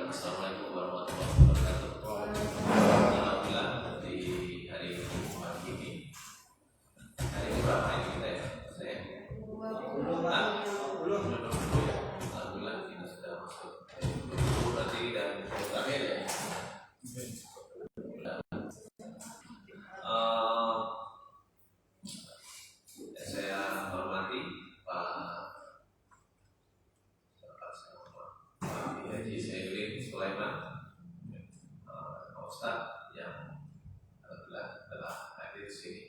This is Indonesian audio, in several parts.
Assalamualaikum warahmatullahi wabarakatuh. Alhamdulillah di hari Jumat ini. Hari berapa ini kita ya? Belum ya. Alhamdulillah kita sudah masuk. Berarti dan terakhir ya. Saya hormati Pak Haji Sayyidin Sulaiman, Ustaz yang telah hadir di sini.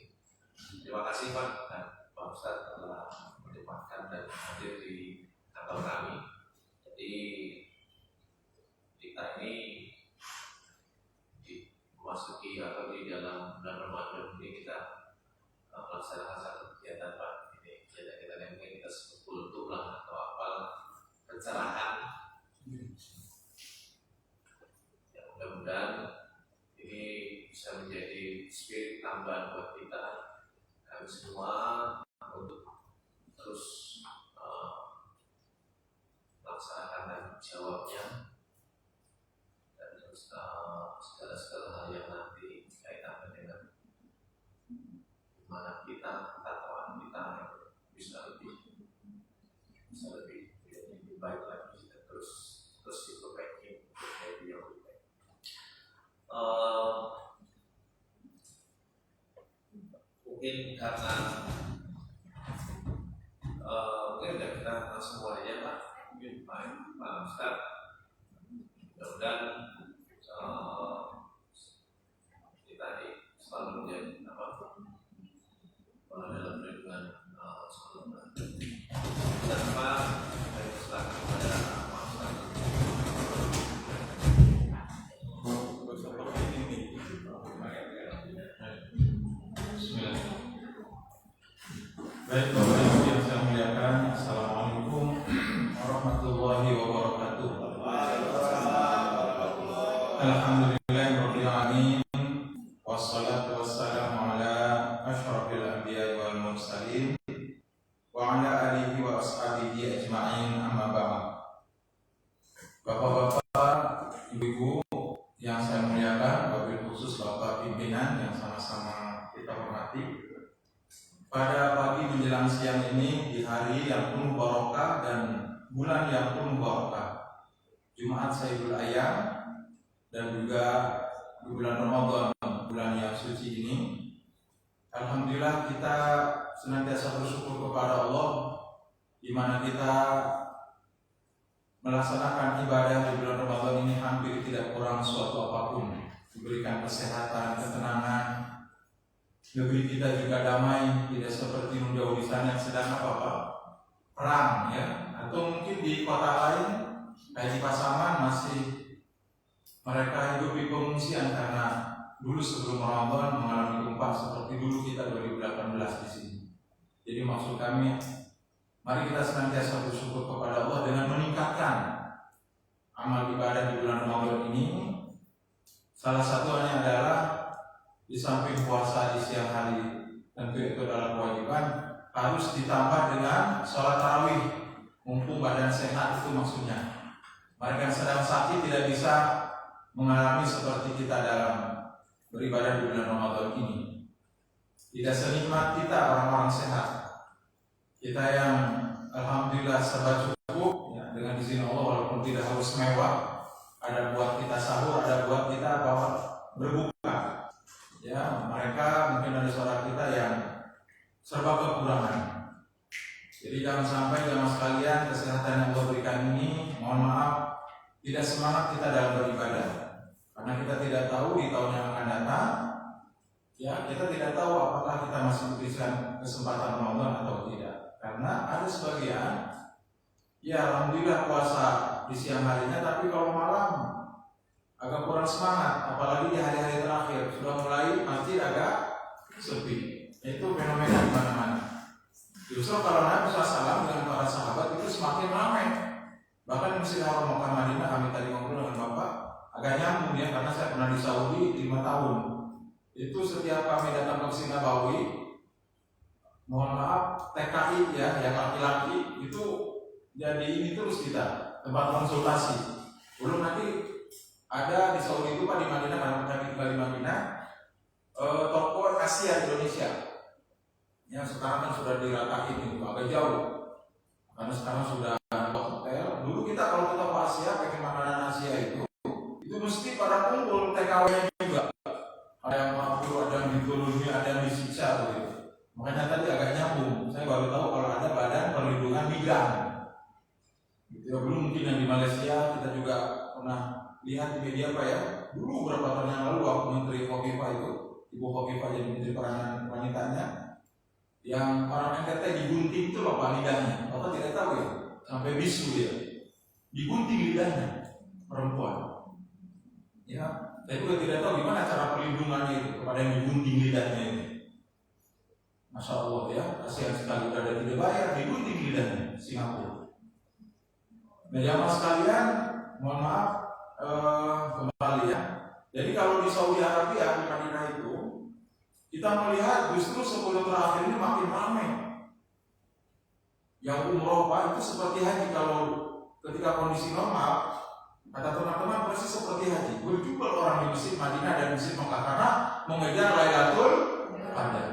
Terima kasih Pak dan Pak Ustaz telah menyempatkan dan hadir di kantor kami. Jadi kita ini memasuki atau di dalam bulan Ramadan ini kita melaksanakan satu kegiatan Pak. Ini kegiatan yang mungkin kita sebut kultum lah atau apal pencerahan. Ya, mudah-mudahan ini bisa menjadi spirit tambahan buat kita kami semua untuk terus melaksanakan dan jawabnya dan terus segala hal yang nanti kaitannya dengan gimana kita takwaan kita bisa lebih baik lagi dan terus diperbaiki menjadi yang lebih baik. Mungkin karena mungkin udah kita langsung mulai ya Pak. Pak Ustaz, mudah-mudahan kita selalu menjadi dalam perlindungan Allah. Dan Pak, saya persilakan kepada Pak Ustaz. Baik, Bapak Ibu yang saya muliakan, Assalamualaikum warahmatullahi wabarakatuh. Alhamdulillahirabbil alamin, wassalatu wassalamu ala asyrafil anbiya'i wal mursalin wa ala alihi wa ashabihi ajma'in, amma ba'd. Bapak-bapak, ibu-ibu yang saya muliakan, wabil khusus Bapak pimpinan yang sama-sama kita hormati. Pada pagi menjelang siang ini di hari yang penuh barokah dan bulan yang penuh barokah, Jumat Sayyidul Ayyam, dan juga di bulan Ramadan, bulan yang suci ini, alhamdulillah kita senantiasa bersyukur kepada Allah, di mana kita melaksanakan ibadah di bulan Ramadan ini hampir tidak kurang suatu apapun, diberikan kesehatan, ketenangan. Negeri kita juga damai, tidak seperti jauh di sana yang sedang perang ya, atau mungkin di kota lain kayak di Pasaman masih mereka hidup di pengungsian karena dulu sebelum Ramadan mengalami gempa seperti dulu kita 2018 di sini. Jadi maksud kami, mari kita senantiasa bersyukur kepada Allah dengan meningkatkan amal ibadah di bulan Ramadan ini. Salah satunya adalah di samping puasa di siang hari, tentu itu adalah kewajiban, harus ditambah dengan sholat tarawih, mumpung badan sehat itu maksudnya. Mereka yang sedang sakit tidak bisa mengalami seperti kita dalam beribadah di bulan Ramadan ini. Tidak senikmat kita orang-orang sehat, kita yang alhamdulillah serba cukup ya, dengan izin Allah, walaupun tidak harus mewah, ada buat kita sahur, ada buat kita berbuka. Ya, mereka mungkin ada saudara kita yang serba kekurangan. Jadi jangan sampai jamaah sekalian, kesehatan yang Allah berikan ini, mohon maaf, tidak semangat kita dalam beribadah. Karena kita tidak tahu di tahun yang akan datang, ya kita tidak tahu apakah kita masih diberikan kesempatan Ramadan atau tidak. Karena ada sebagian, ya alhamdulillah puasa di siang harinya, tapi kalau malam agak kurang semangat, apalagi di hari-hari terakhir sudah mulai masjid agak sepi. Itu fenomena di mana-mana. Justru kalau Nabi SAW dengan para sahabat itu semakin ramai. Bahkan di Masjid Haram Mekah Madinah, kami tadi ngobrol dengan Bapak, agak nyambung ya, karena saya pernah di Saudi 5 tahun. Itu setiap kami datang ke Masjid Nabawi, mohon maaf, TKI ya, yang laki-laki itu jadi ini terus kita tempat konsultasi. Belum nanti Ada di Saudi itu Pak, di Madinah, karena kami tinggal di Madinah, toko Asia Indonesia yang sekarang kan sudah diratakin itu agak jauh karena sekarang sudah hotel. Dulu kita kalau kita ke Asia pengen makanan Asia itu mesti pada kumpul TKW-nya juga. Ada yang mampu, ada yang ditolongi, ada yang disiksa begitu. Makanya tadi agak nyambung. Saya baru tahu kalau ada Badan Perlindungan Migran. Gitu ya, belum mungkin yang di Malaysia kita juga pernah lihat di media Pak ya. Dulu beberapa tahun yang lalu waktu Menteri Khofifah itu, Ibu Khofifah jadi Menteri Perdagangan Wanitanya, yang orang NTT digunting itu loh Pak lidahnya. Bapak tidak tahu ya, sampai bisu dia. Digunting lidahnya perempuan. Ya, saya juga tidak tahu gimana cara perlindungannya itu kepada yang digunting lidahnya ini. Masya Allah ya, kasihan sekali udah ada tidak bayar, digunting lidahnya Singapura. Nah jamaah sekalian, mohon maaf kembali ya. Jadi kalau di Saudi Arabia, di Madinah itu, kita melihat justru 10 terakhir ini makin ramai. Yang umroh Pak itu seperti haji. Kalau ketika kondisi normal, kata teman-teman persis seperti haji. Berjubel orang di Mesir Madinah dan Mesir Mekah karena mengejar Lailatul Qadar.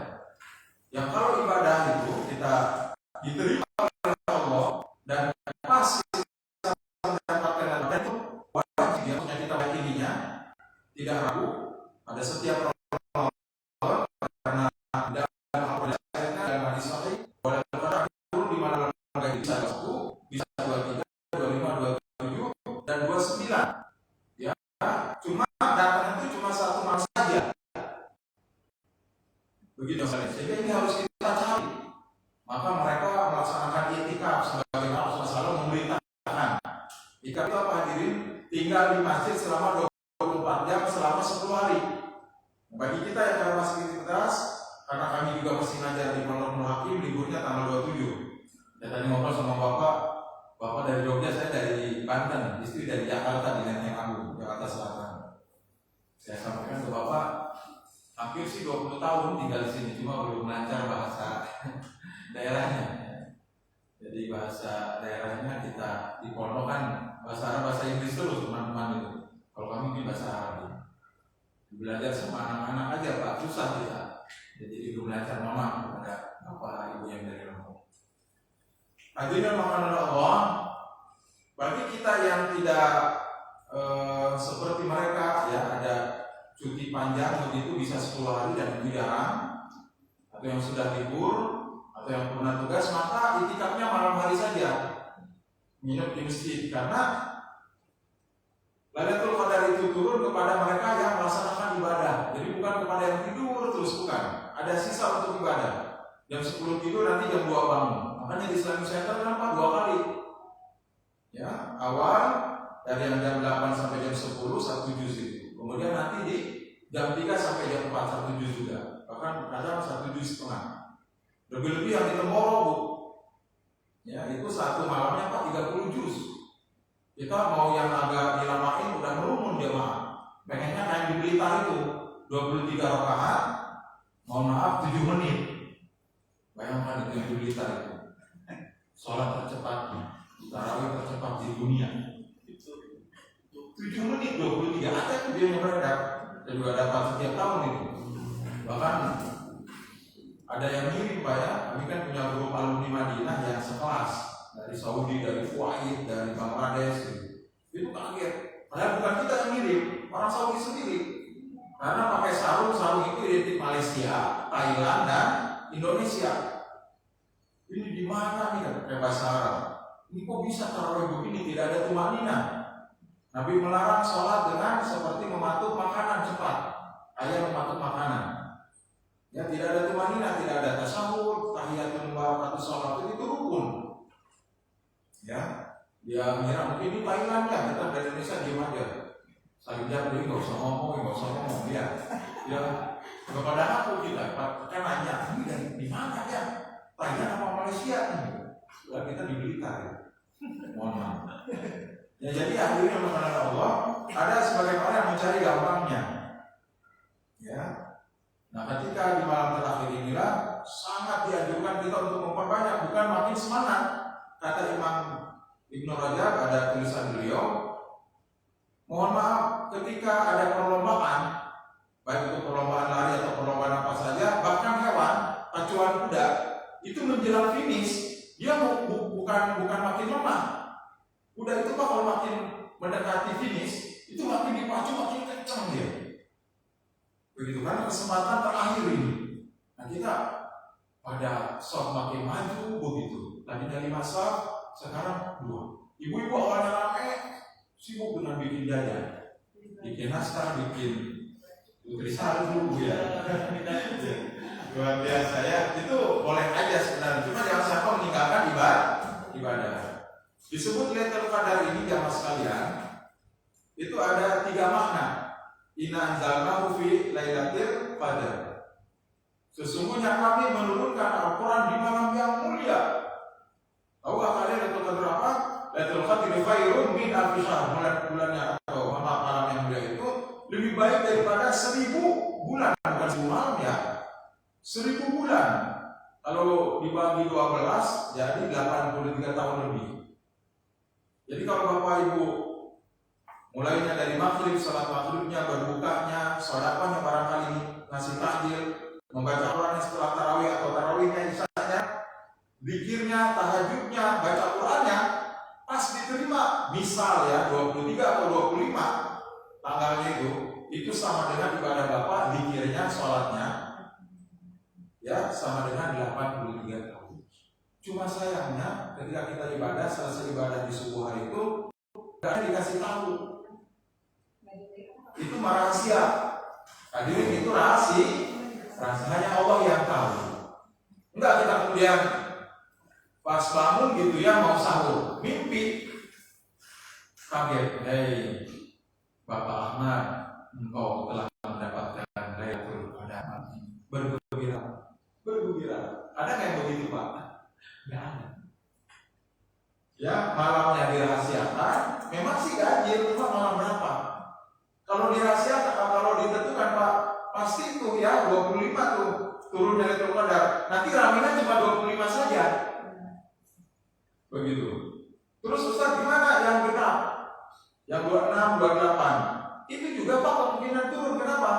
Yang kalau ibadah itu kita diterima oleh Allah dan pas kita mendapatkan ibadah itu wajib ya, punya kita yakininya, tidak ragu pada setiap Ramadan karena dalam al-Qur'an dan hadis sahih boleh berkata di mana lembaga bisa 1, bisa 23, 25, 27 dan 29. Ya, cuma datang itu cuma satu malam saja. Begitu saja. Sehingga ini harus kita cari. Maka mereka melaksanakan i'tikaf sebagaimana Rasulullah SAW memerintahkan. I'tikaf itu apa hadirin? Tinggal di masjid selama 24 jam selama 10 hari. Bagi kita yang dalam aktivitas, karena kami juga masih ngajar di Pondok Nur Hakim, liburnya tanggal 27. Dan tadi ngobrol sama Bapak dari Jogja, saya dari Banten, istri dari Jakarta di Lenteng Agung, Jakarta Selatan. Saya sampaikan ke Bapak, hampir sih 20 tahun tinggal di sini, cuma belum lancar bahasa daerahnya. Jadi bahasa daerahnya kita di pondok kan bahasa Arab, bahasa Inggris terus teman-teman itu. Kalau kami di bahasa Arab. Belajar sama anak-anak aja Pak, susah kita. Jadi belum lancar, mama kepada Bapak Ibu yang dari Lampung. Hadirin makanan Allah, bagi kita yang tidak seperti mereka ya, ada cuti panjang begitu bisa 10 hari dan lebih jarang, atau yang sudah libur atau yang pernah tugas, maka i'tikafnya malam hari saja, nginep di masjid, karena Lailatul Qadar itu turun kepada mereka yang melaksanakan ibadah. Jadi bukan kepada yang tidur terus, bukan. Ada sisa untuk ibadah. Jam 10 tidur, nanti jam 2 bangun. Makanya di Islamic Center kenapa 2 kali? Ya, awal dari yang jam 8 sampai jam 10 1 juz itu. Kemudian nanti di jam 3 sampai jam 4 1 juz juga. Bahkan kadang 1 juz setengah. Lebih-lebih yang di Temboro, Bu. Ya, itu satu malamnya Pak 30 juz. Kita mau yang agak dilamain udah merumun jemaah. Pengennya kayak di Blitar itu 23 rakaat, mohon maaf 7 menit. Bayangkan itu yang di Blitar itu. Sholat tercepat, tarawih tercepat di dunia. 7 menit 23, ada video yang beredar. Kita juga dapat setiap tahun itu. Bahkan ada yang mirip Pak ya. Kami kan punya grup alumni Madinah yang sekelas. Dari Saudi, dari Kuwait, dari Bangladesh, itu kaget. Padahal bukan kita yang mirip, orang Saudi sendiri. Karena pakai sarung itu identik Malaysia, Thailand, dan Indonesia. Ini di mana nih kan pakai bahasa Arab? Ini kok bisa tarawih begini, tidak ada tumanina? Nabi melarang sholat dengan seperti mematuk makanan cepat, kayak mematuk makanan. Ya, tidak ada tumanina, tidak ada tasyahud, tahiyatul mubarakatuh sholat itu rukun. Ya, dia mengira mungkin ini Thailand ya, kita dari Indonesia diam aja. Saya beli nggak usah ngomong ya. Ya, kepada aku kita kan nanya, ini dari di mana ya? Thailand apa Malaysia? Sudah kita di Blitar ya. Mohon maaf. Ya, jadi akhirnya kepada Allah ada sebagian orang yang mencari gampangnya. Ya. Nah, ketika di malam terakhir inilah sangat dianjurkan kita untuk memperbanyak, bukan makin semangat. Kata Imam Ibnu Rajab, ada tulisan beliau, mohon maaf, Pak kalau makin mendekati finish itu makin dipacu makin kencang dia. Begitu kan kesempatan terakhir ini. Nah kita pada shot makin maju begitu. Tadinya 5 shot, sekarang 2. Ibu-ibu awalnya rame, sibuk dengan bikin jajan, bikin nastar, bikin putri salju ya. Luar biasa ya. Itu boleh aja sebenarnya. Cuma jangan sampai meninggalkan ibadah. Disebut Lailatul Qadar ini jamaah sekalian, itu ada 3 makna. Inna anzalnahu fi Lailatul Qadar. Sesungguhnya kami menurunkan Al-Quran di malam yang mulia. Tahukah kalian Lailatul Qadar apa? Lailatul Qadar khairun min alfi syahr. Bulannya atau malam yang mulia itu lebih baik daripada 1000 bulan, bukan 1000 malam ya. 1000 bulan. Kalau dibagi 12 jadi 83 tahun lebih. Jadi kalau Bapak Ibu mulainya dari maghrib, salat maghribnya, berbukanya, sedekahnya barangkali ngasih takjil, membaca Quran setelah tarawih atau tarawihnya, isyanya, zikirnya, tahajudnya, baca Qurannya, pas diterima, misal ya 23 atau 25 tanggalnya itu sama dengan ibadah Bapak, zikirnya, sholatnya, ya sama dengan 83 tahun. Cuma sayangnya ketika kita ibadah, selesai ibadah di subuh hari itu gak ada dikasih tahu. Itu rahasia. Hadirin, itu rahasia hanya Allah yang tahu. Enggak kita kemudian pas bangun gitu ya mau sahur, mimpi kaget, hei Bapak Ahmad, engkau telah mendapatkan Lailatul Qadar. Bergembira. Ada nggak yang begitu Pak? Nggak ada. Ya malamnya dirahasiakan, memang sih ganjil, cuma malam berapa? Kalau dirahasiakan, kalau ditentukan Pak, pasti itu ya 25 tuh turun dari Lailatul Qadar. Nanti raminan cuma 25 saja. Begitu. Terus Ustaz gimana yang genap? Yang 26, 28. Itu juga Pak kemungkinan turun. Kenapa?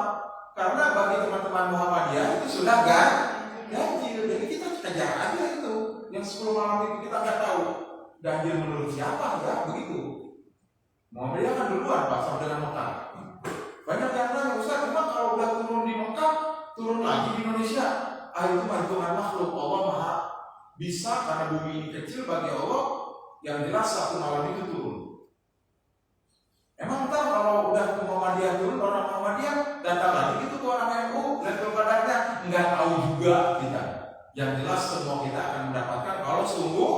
Karena bagi teman-teman Muhammadiyah itu sudah ganjil. Jadi kita kejar aja itu. Yang 10 malam itu kita nggak tahu ganjil menurut siapa ya, begitu. Muhammadiyah kan duluan Pak sama dengan Mekah. Banyak yang nanya, Ustaz, cuma kalau udah turun di Mekah, turun lagi di Indonesia. Itu hitungan makhluk. Allah Maha bisa karena bumi ini kecil bagi Allah. Yang jelas satu malam itu turun. Emang ntar kalau udah ke Muhammadiyah turun, orang Muhammadiyah datang lagi gitu ke orang NU, Lailatul Qadarnya nggak tahu juga kita. Yang jelas semua kita akan mendapatkan kalau sungguh.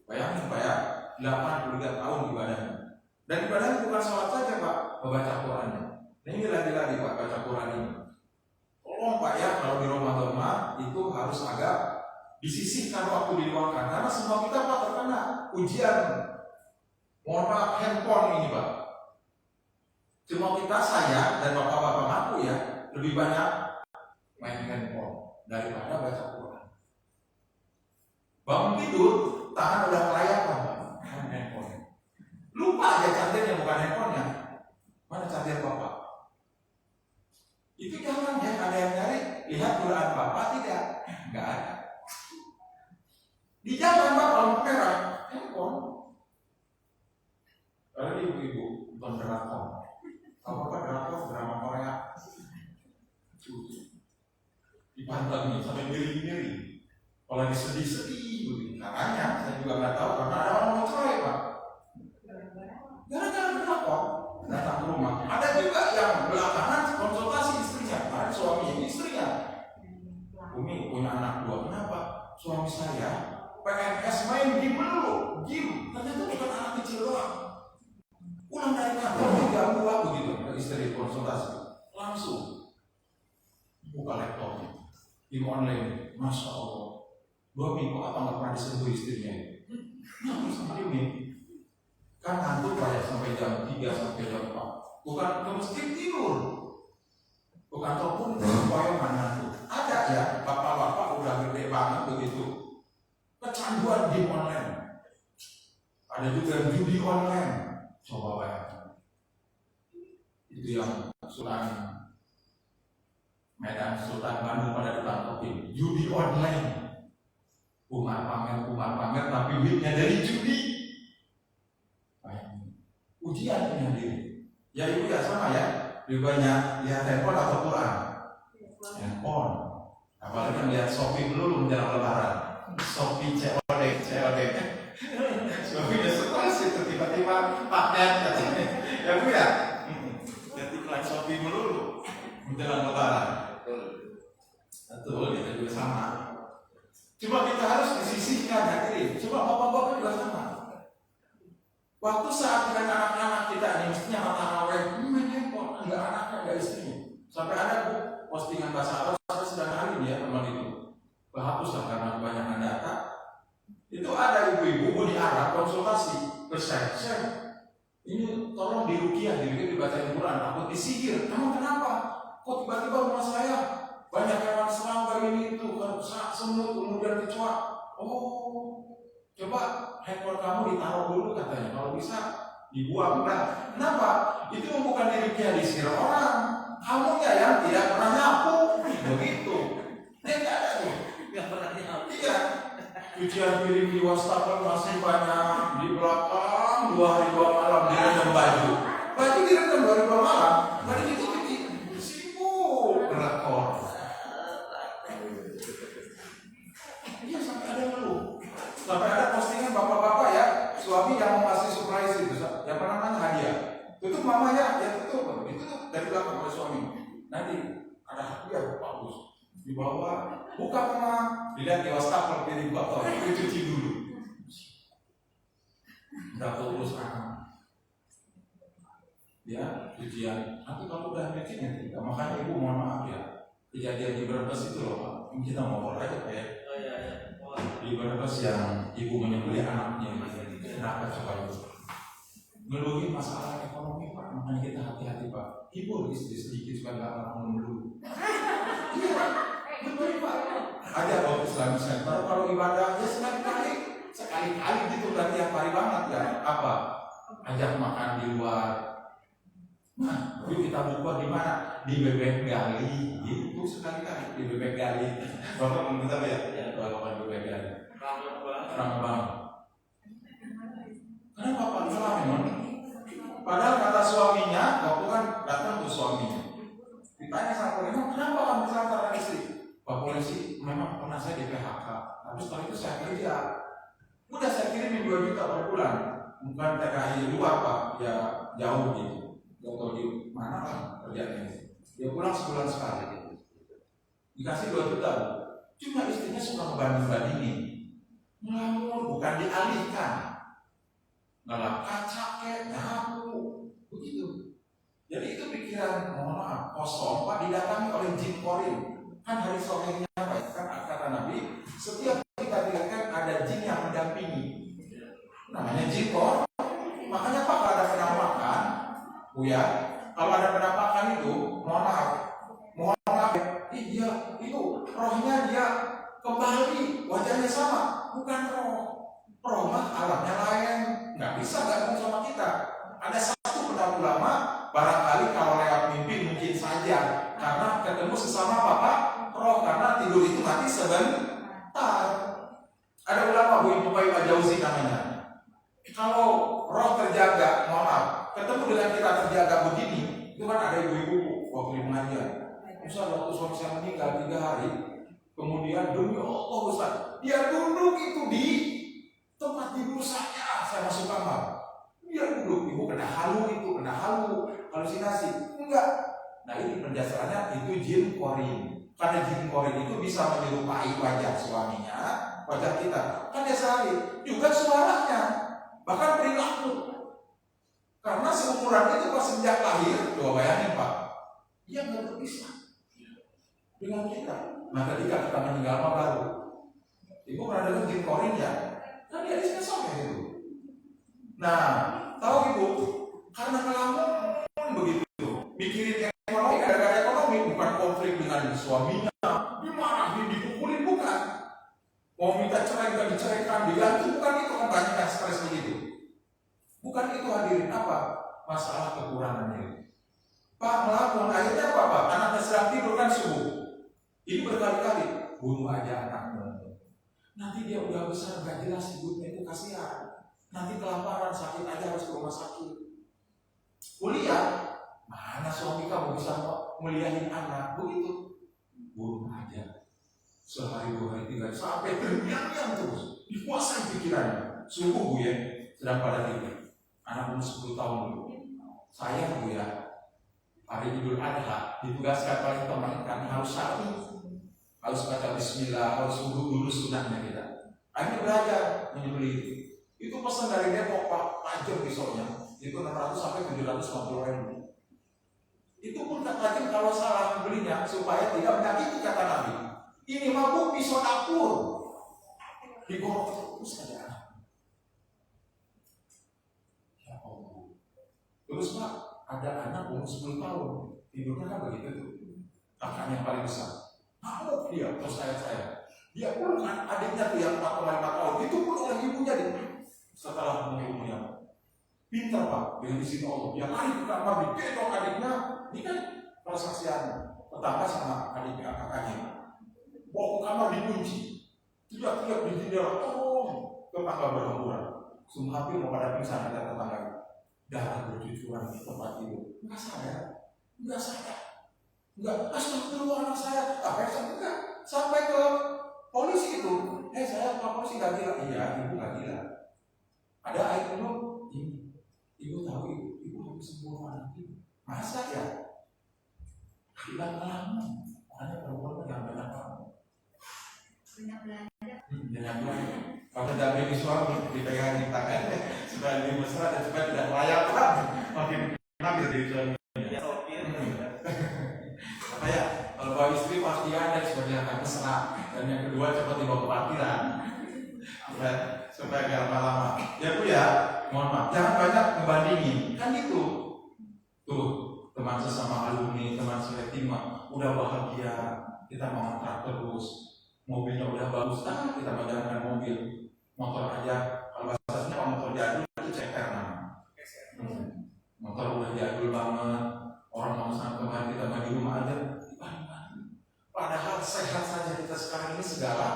Bayangin Pak ya, 83 tahun ibadahnya. Dan ibadahnya bukan sholat saja Pak, membaca Qurannya. Nah ini lagi-lagi Pak, baca Quran ini. Tolong Pak ya, kalau di Ramadan itu harus agak disisihkan waktu diluangkan. Karena semua kita Pak terkena ujian. Mohon maaf, handphone ini Pak. Cuma kita, saya dan bapak-bapak aku ya, lebih banyak main handphone daripada baca Quran. Bangun tidur, tangan udah kelayapan Pak, handphone. Lupa aja chargernya, bukan handphonenya. Mana charger Bapak? Itu jangan ya, ada yang nyari, lihat Quran Bapak tidak? Enggak ada. Di jalan Pak, lampu merah, handphone. Kalau ibu-ibu nonton drakor, apa drakor, drama Korea, dipantengin sampai miring-miring. Kalau disedih-sedih begitu. Makanya saya juga nggak tahu karena ada orang mau cerai Pak. Gara-gara drakor datang ke rumah. Ada juga yang belakangan konsultasi istrinya, ada suami istrinya. Umi punya anak 2, kenapa? Suami saya PNS main game dulu, game. Ternyata bukan anak kecil doang. Pulang dari kantor jam 2 begitu, istri konsultasi, langsung buka laptopnya, game online, masya Allah. 2 minggu apa nggak pernah disentuh istrinya? Nangis sama ini. Kan ngantuk Pak ya sampai jam 3 sampai jam 4. Bukan ke masjid tidur, bukan telepon koyongan ngantuk. Ada ya bapak-bapak udah gede banget begitu, kecanduan game online. Ada juga judi online. Coba bayangkan. Itu yang Sultan Medan, Sultan Bandung pada ditangkapin. Judi online. Umar pamer, tapi duitnya dari judi. ujian ini hadir. Ya ibu ya sama ya, lebih banyak lihat handphone atau Quran. Handphone. Apalagi yang lihat Shopee dulu menjelang Lebaran. Shopee COD. Shopee udah stres itu tiba-tiba paket katanya. Ya bu ya, jadi iklan Shopee melulu menjelang Lebaran. Betul, kita juga sama. Cuma kita harus disisihkan hadirin. Cuma bapak-bapak juga sama. Waktu saat dengan anak-anak kita nih, mestinya tarawih, main handphone, enggak anaknya, enggak istrinya. Sampai ada bu postingan bahasa Arab, saya sedang hari ya teman itu. Hapuslah karena kebanyakan data. Itu ada ibu-ibu di Arab konsultasi bersyar. Ini tolong diruqyah, dibacain Quran. Aku disihir. Kamu kenapa? Kok tiba-tiba rumah saya banyak hewan serangga ini itu, semut kemudian kecoa. Oh, coba handphone kamu ditaruh dulu katanya. Kalau bisa dibuang. Nah, kenapa? Itu bukan diruqyah, disihir orang. Kamu ya yang tidak pernah nyapu. Begitu. Dia nggak ada tuh. Nggak pernah nyapu. Iya. Cucian piring di wastafel masih banyak di belakang 2 hari 2 malam direndam baju direndam 2 hari 2 malam baru dicuci sibuk berlakon. Iya sampai ada dulu sampai ada postingan bapak-bapak ya suami yang mau ngasih surprise itu yang pernah nanya hadiah tutup mamanya ya tutup dari belakang oleh suami nanti ada hadiah bagus di bawah buka mama dilihat di wastafel piring kotor itu cuci dulu udah terus ya cucian nanti kalau udah cuci nanti makanya ibu mohon maaf ya kejadian di Brebes itu loh Pak kita ngobrol aja Pak ya di Brebes yang ibu menyembelih anaknya kenapa coba itu ngeluhin masalah ekonomi Pak makanya kita hati-hati Pak ibu istri sedikit supaya nggak ngomong dulu iya betul Pak ada waktu Islamic Center kalau ibadahnya sekali-kali gitu berarti yang pari banget ya apa ajak makan di luar nah yuk kita buka di mana di Bebek Gali itu sekali-kali di Bebek Gali bapak mau minta ya bapak Bebek Gali ramah banget kenapa Pak salah memang padahal kata suaminya waktu kan datang tuh suaminya ditanya sama polisi kenapa kamu bersama istri Pak polisi memang pernah saya di PHK tapi setelah itu saya kerja udah saya kirimin 2 juta per bulan bukan TKI luar Pak ya jauh gitu gak tau di mana kan kerjanya dia pulang sebulan sekali dikasih 2 juta cuma istrinya suka ngebanding-bandingin ngelamun bukan dialihkan ngelap kaca kayak nyapu begitu jadi itu pikiran mohon maaf kosong Pak didatangi oleh jin korin kan hari sorenya Pak kan kata Nabi setiap kita dilihatkan ada jin yang mendampingi namanya jin korin makanya Pak kalau ada penampakan ya kalau ada penampakan itu mohon maaf dia itu rohnya dia kembali wajahnya sama bukan roh mah alamnya lain nggak bisa gabung sama kita ada satu pendapat ulama barangkali kalau lewat mimpi mungkin saja karena ketemu sesama Bapak roh karena tidur itu mati sebentar ada ulama Bu Ibnu Qayyim Al-Jauzi namanya kalau roh terjaga mohon maaf ketemu dengan kita terjaga begini itu kan ada ibu-ibu waktu di pengajian Ustaz waktu suami saya meninggal 3 hari kemudian demi Allah Ustaz dia duduk itu di tempat tidur saya masuk kamar dia duduk ibu kena halu halusinasi enggak nah ini penjelasannya itu jin korin karena jin korin itu bisa menyerupai wajah suaminya wajah kita kan dia sehari juga suaranya bahkan perilaku karena seumuran itu pas sejak lahir coba bayangin Pak dia nggak terpisah dengan kita nah ketika kita meninggal baru ibu pernah dengar jin korin ya kan dia di sana itu nah tahu ibu karena ngelamun begitu mikirin ekonomi gara-gara ekonomi bukan konflik dengan suaminya dimarahin dipukulin bukan mau minta cerai nggak diceraikan diganti bukan itu kan banyak yang stres begitu bukan itu hadirin apa masalah kekurangan diri Pak melamun akhirnya apa Pak anaknya sedang tidur kan subuh ini berkali-kali bunuh aja anakmu nanti dia udah besar nggak jelas ibunya itu kasihan nanti kelaparan sakit aja harus ke rumah sakit suami kamu bisa melihatin anak begitu? Burung aja. Sehari, 2 hari, 3 hari, sampai terngiang-ngiang terus. Dikuasai pikirannya. Sungguh Bu ya, sedang pada tidur. Anak umur 10 tahun dulu. Saya Bu ya, hari Idul Adha ditugaskan oleh teman kan harus satu, harus baca Bismillah, harus wudhu dulu sunahnya kita. Akhirnya belajar menyembelih itu. Itu pesan dari Depok Pak, tajam pisaunya. Itu 600 sampai 750 ribu. Itu pun tak tajam kalau salah membelinya supaya tidak menyakiti kata Nabi. Ini mabuk pisau dapur. Digorok terus saja. Ya Allah. Terus Pak, ada anak umur 10 tahun. Tidurnya kan begitu tuh. Kakaknya yang paling besar. Ngamuk dia, terus saya. Dia pun kan adiknya tuh yang 4,5 tahun. Itu pun oleh ibunya dia. Setelah umurnya. Pintar Pak, dengan izin Allah. Dia lari ke kamar, digendong adiknya. Ini kan persaksian tetangga sama adiknya, kakaknya. Bawa ke kamar dikunci. Teriak-teriak di jendela, tolong. Tetangga berhamburan. Semua hampir mau pada pingsan ada tetangga. Darah bercucuran di tempat tidur. Enggak sadar. Enggak, astagfirullah anak saya. Apa yang sampai enggak? Sampai ke polisi itu. Saya Pak polisi enggak gila. Iya, ibu enggak gila. Ada air minum. Ini. Ibu tahu ibu habis sembuh anak ibu. Masa ya? Hilang lama. Makanya perempuan yang banyak kamu. Banyak belajar. Kalau dampingi suami dipegang di tangannya supaya lebih mesra dan supaya tidak melayapkan. Makin ngambil dari suami. Makanya kalau bawa istri pasti ada sebagai akan mesra. Dan yang kedua cepat dibawa ke parkiran supaya gak lama-lama. Ya Bu ya, mohon maaf. Jangan banyak ngebandingin. Kan itu. Tuh teman sesama alumni, teman seletima udah bahagia, kita mau kontrak terus. Mobilnya udah bagus, kita menjalankan mobil. Motor aja, kalau bahasanya kalau motor jadul itu ceker namanya. Motor udah jadul banget, orang mau sana kemari kita main di rumah aja. Padahal sehat saja kita sekarang ini segala.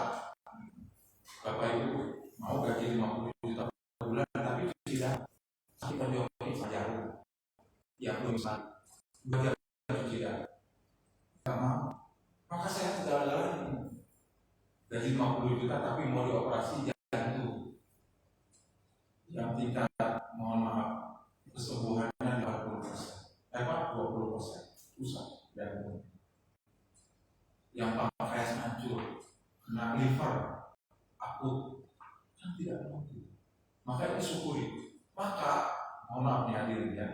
Bapak Ibu mau gaji 50 juta per bulan, tapi tidak. Kita jawabin saja. Ya belum bisa. Baca tidak. Sama. Maka saya segala-galanya. Gaji 50 juta tapi mau dioperasi jantung. Yang tingkat mohon maaf kesembuhannya 40%. 20% pusat jantung. Yang pankreas hancur, kena liver, akut, kan tidak mungkin. Makanya syukuri. Maka mohon maaf nih hadirin ya.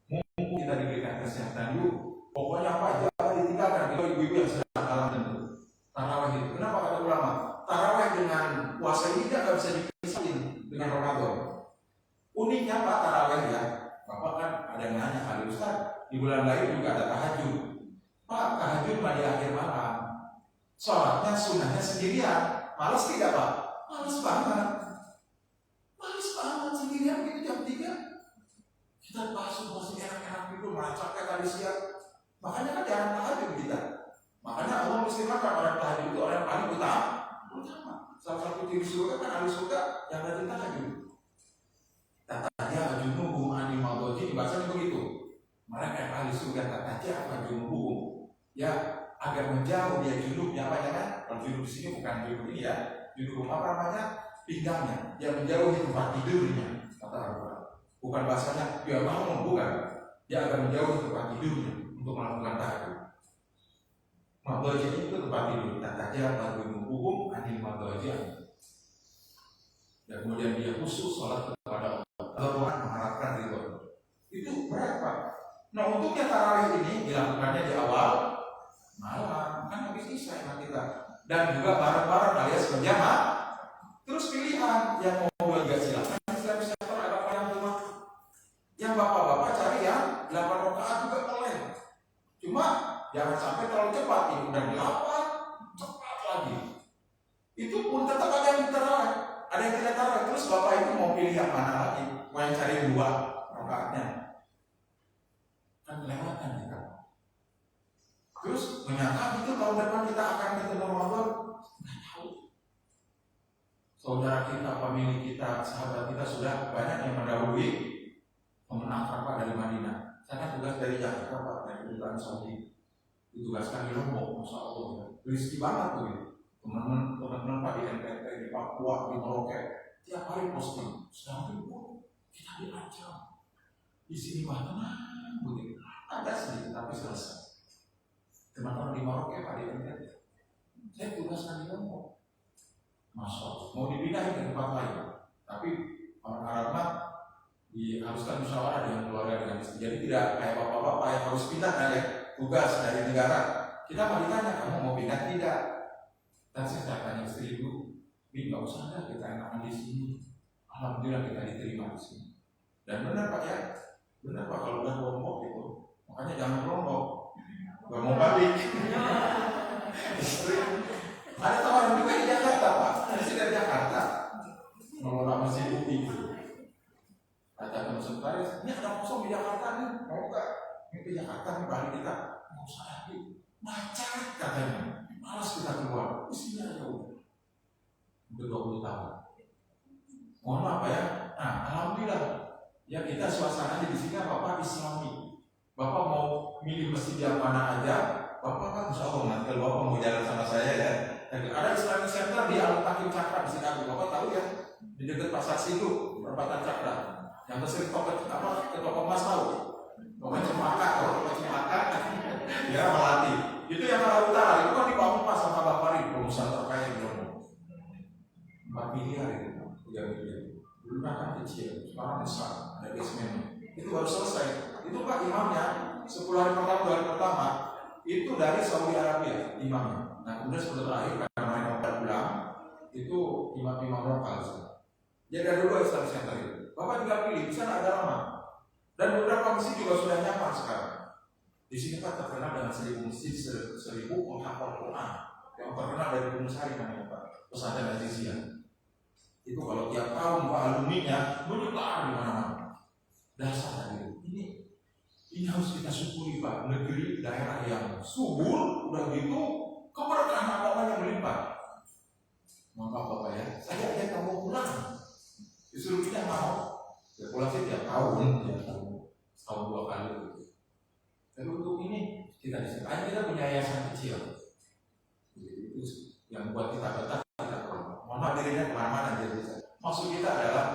Mumpung kita diberikan kesehatan dulu. Pokoknya apa aja ditinggalkan. Itu ibu-ibu yang sedang kalah tentu. Tarawih itu. Kenapa kata ulama? Tarawih dengan puasa ini dia nggak bisa dipisahin dengan Ramadan. Uniknya Pak tarawih ya. Bapak kan ada yang nanya kali Ustaz. Di bulan lain juga ada tahajud. Pak tahajud mah di akhir malam. Sholatnya sunahnya sendirian. Malas tidak Pak? Malas banget. Malas banget sendirian gitu jam 3. Kita masih enak-enak itu melacaknya tadi siang. Makanya kan jarang tahajud kita. Makanya Allah mengistimewakan orang tahajud itu orang yang paling utama. Salah satu ciri surga kan ahli surga yang rajin tahajud. Tatanya junubuhum anil madhaji bahasanya begitu. Mereka yang ahli surga tatanya junubuhum. Ya agar menjauh dia junubnya apa ya kan? Kalau junub di sini bukan junub ini ya. Junub apa namanya? Pinggangnya. Dia menjauhi tempat tidurnya. Kata Al-Quran. Bukan bahasanya dia bangun, bukan. Dia agar menjauhi tempat tidurnya untuk melakukan tahajud. Madhaji itu tempat tidur. Tatanya junubuhum anil madhaji. Dan kemudian dia khusus sholat kepada Allah mengharapkan ridho. Itu berapa? Nah untuknya tarawih ini dilakukannya di awal malam kan habis isya nanti kita dan juga bareng-bareng alias berjamaah. Terus pilihan yang mau belajar silakan bisa ada yang rumah. Yang bapak-bapak cari yang 8 rakaat juga boleh. Cuma jangan sampai terlalu cepat ini udah 8 cepat lagi. Itu pun tetap ada yang tarawih. Ada yang tidak tarawih, terus bapak itu mau pilih yang mana lagi? Mau yang cari 2 rakaatnya? Kan kelewatan ya kan? Terus menyangka itu tahun depan kita akan ketemu Ramadan? Nggak tahu. Saudara kita, famili kita, sahabat kita sudah banyak yang mendahului pemenang Arafah dari Madinah. Saya kan tugas dari Jakarta Pak dari kedutaan Saudi ditugaskan di Lombok, Masya Allah ya. Rezeki banget tuh gitu. Teman-teman Pak di NTT, di Papua, di Merauke, tiap hari posting. Sedangkan kita diancam. Di sini mah tenang begitu. Ada sedikit tapi selesai. Teman-teman di Merauke, Pak di NTT, saya tugaskan di Lombok. Masya Allah, mau dipindahin ke tempat lain. Tapi orang Arab mah diharuskan musyawarah dengan keluarga dengan istri. Jadi tidak kayak bapak-bapak yang harus pindah dari tugas dari negara. Kita mau ditanya, kamu mau pindah tidak? Dan saya tanya istri dulu, ini nggak usah ada kita enakan di sini. Alhamdulillah kita diterima di sini. Dan benar Pak ya, benar Pak kalau udah Lombok gitu. Makanya jangan Lombok, nggak mau balik. Istri, ada tawaran juga di Jakarta Pak, dari Jakarta, mengelola mesin UPI gitu. Kata teman sekretaris, ini ada kosong di Jakarta nih, mau nggak? Ini ke Jakarta nih balik kita, nggak usah lagi, macet katanya, malas kita keluar, isinya aja udah. Udah 20 tahun. Mohon maaf ya, nah alhamdulillah, ya kita suasananya di sini Bapak Islami. Bapak mau milih masjid yang mana aja, Bapak kan insya Allah nanti kalau Bapak mau jalan sama saya ya. Ada Islamic Center di Al-Takim Cakra di sini, Bapak tahu ya, di dekat Pasar Situ, perempatan Cakra. Yang sering ke toko emas tahu, toko Cempaka, ya Melati. Itu yang arah utara, itu kan dibangun pas sama Bapak Ri, perusahaan terkaya di Lombok. 4 miliar itu, 3 miliar. Dulu kan kecil, sekarang besar, ada basement. Itu baru selesai. Itu Pak imamnya 10 hari pertama, 2 hari pertama itu dari Saudi Arabia imamnya. Nah kemudian sebentar terakhir karena main obat pulang itu imam-imam lokal. Jadi ada 2 Islamic Center itu. Bapak tinggal pilih, di sana ada lama. Dan beberapa masjid juga sudah nyaman sekarang. Di sini Pak terkenal dengan 1000 masjid, 1000 penghafal Quran. Yang terkenal dari Gunung Sari namanya Pak, Pesantren Aziziyah. Itu kalau tiap tahun Pak alumninya menyebar di mana-mana. Dasar tadi ini harus kita syukuri Pak, negeri daerah yang subur, udah gitu keberkahan agamanya melimpah. Maka Bapak ya, saya ajak kamu pulang. Disuruh kita mau, ya pulang sih tiap tahun, setahun 2 kali. Tapi untuk ini kita disini, kita punya yayasan kecil. Itu yang buat kita betah, kita pulang. Mohon dirinya kemana-mana jadi bisa. Maksud kita adalah,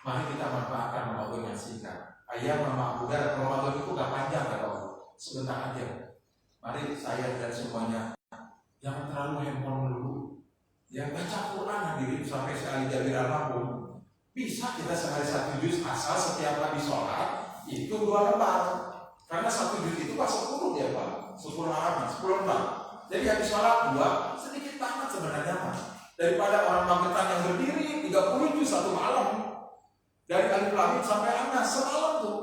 mari kita manfaatkan Ramadan yang singkat. Ayam ma'budah, Ramadan itu gak panjang atau sebentar aja. Mari saya dan semuanya jangan terlalu handphone dulu. Yang baca Quran hadirin sampai sekali Jabir Al-Mahmud. Bisa kita sehari 1 juz asal setiap kali sholat itu 2 lembar. Karena 1 juz itu pas 10 ya Pak, 10 halaman, 10 lembar. Jadi habis sholat 2 sedikit banget sebenarnya Pak. Daripada orang Magetan yang berdiri 30 juz 1 malam. Dari Alif Lam Mim sampai Anas semalam tuh.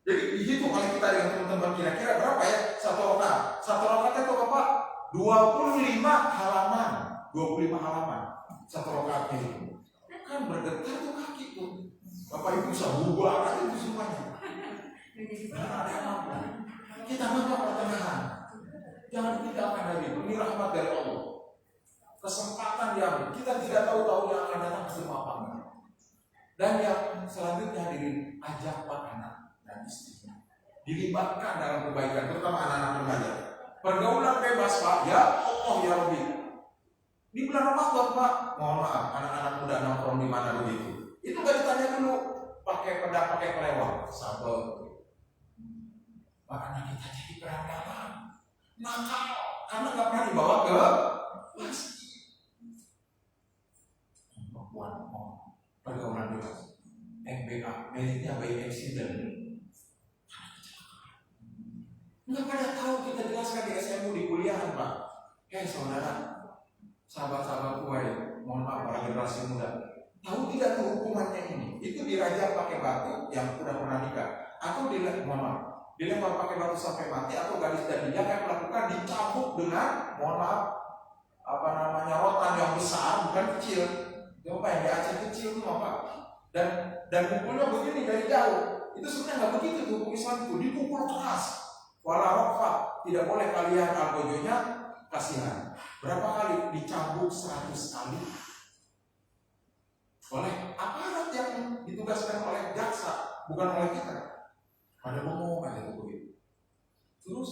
Jadi dihitung oleh kita dengan teman-teman kira-kira berapa ya 1 rakaat. 1 rakaat itu Bapak 25 halaman. 25 halaman 1 rakaatnya itu. Kan bergetar tuh kaki tuh. Bapak Ibu bisa bubar itu semuanya. Dan ada yang mampu. Kita mampu pertengahan. Jangan tinggalkan dari ini rahmat dari Allah. Kesempatan yang kita tidak tahu yang akan datang bersama apa. Dan yang selanjutnya hadirin, ajak Pak anak dan istrinya dilibatkan dalam kebaikan, terutama anak-anak remaja. Pergaulan bebas Pak, ya Allah ya Rabbi. Di bulan Ramadan Pak, mohon maaf, anak-anak muda nongkrong di mana begitu. Itu gak ditanya dulu, pakai pedang, pakai kelewat, sabar. Pak anak kita jadi berandalan, nakal, karena gak pernah dibawa ke masjid. Perempuan, pergaulan bebas, MBA, meritnya by accident. Nggak pada tahu, kita jelaskan di SMU di kuliahan Pak. Saudara, sahabat-sahabat gue, mohon maaf para generasi muda, tahu tidak tuh hukumannya ini? Itu dirajam pakai batu yang udah pernah nikah, atau dilempar pakai batu sampai mati, atau gadis dan dia akan melakukan dicambuk dengan, mohon maaf, rotan yang besar, bukan kecil. Coba yang di Aceh kecil itu Pak. Dan pukulnya begini dari jauh. Itu sebenarnya nggak begitu tuh hukum Islam itu, dipukul keras. Wala rokfa, tidak boleh kalian algojonya kasihan. Berapa kali dicambuk 100 kali? Oleh aparat yang ditugaskan oleh jaksa, bukan oleh kita. Pada umum ada itu begitu. Terus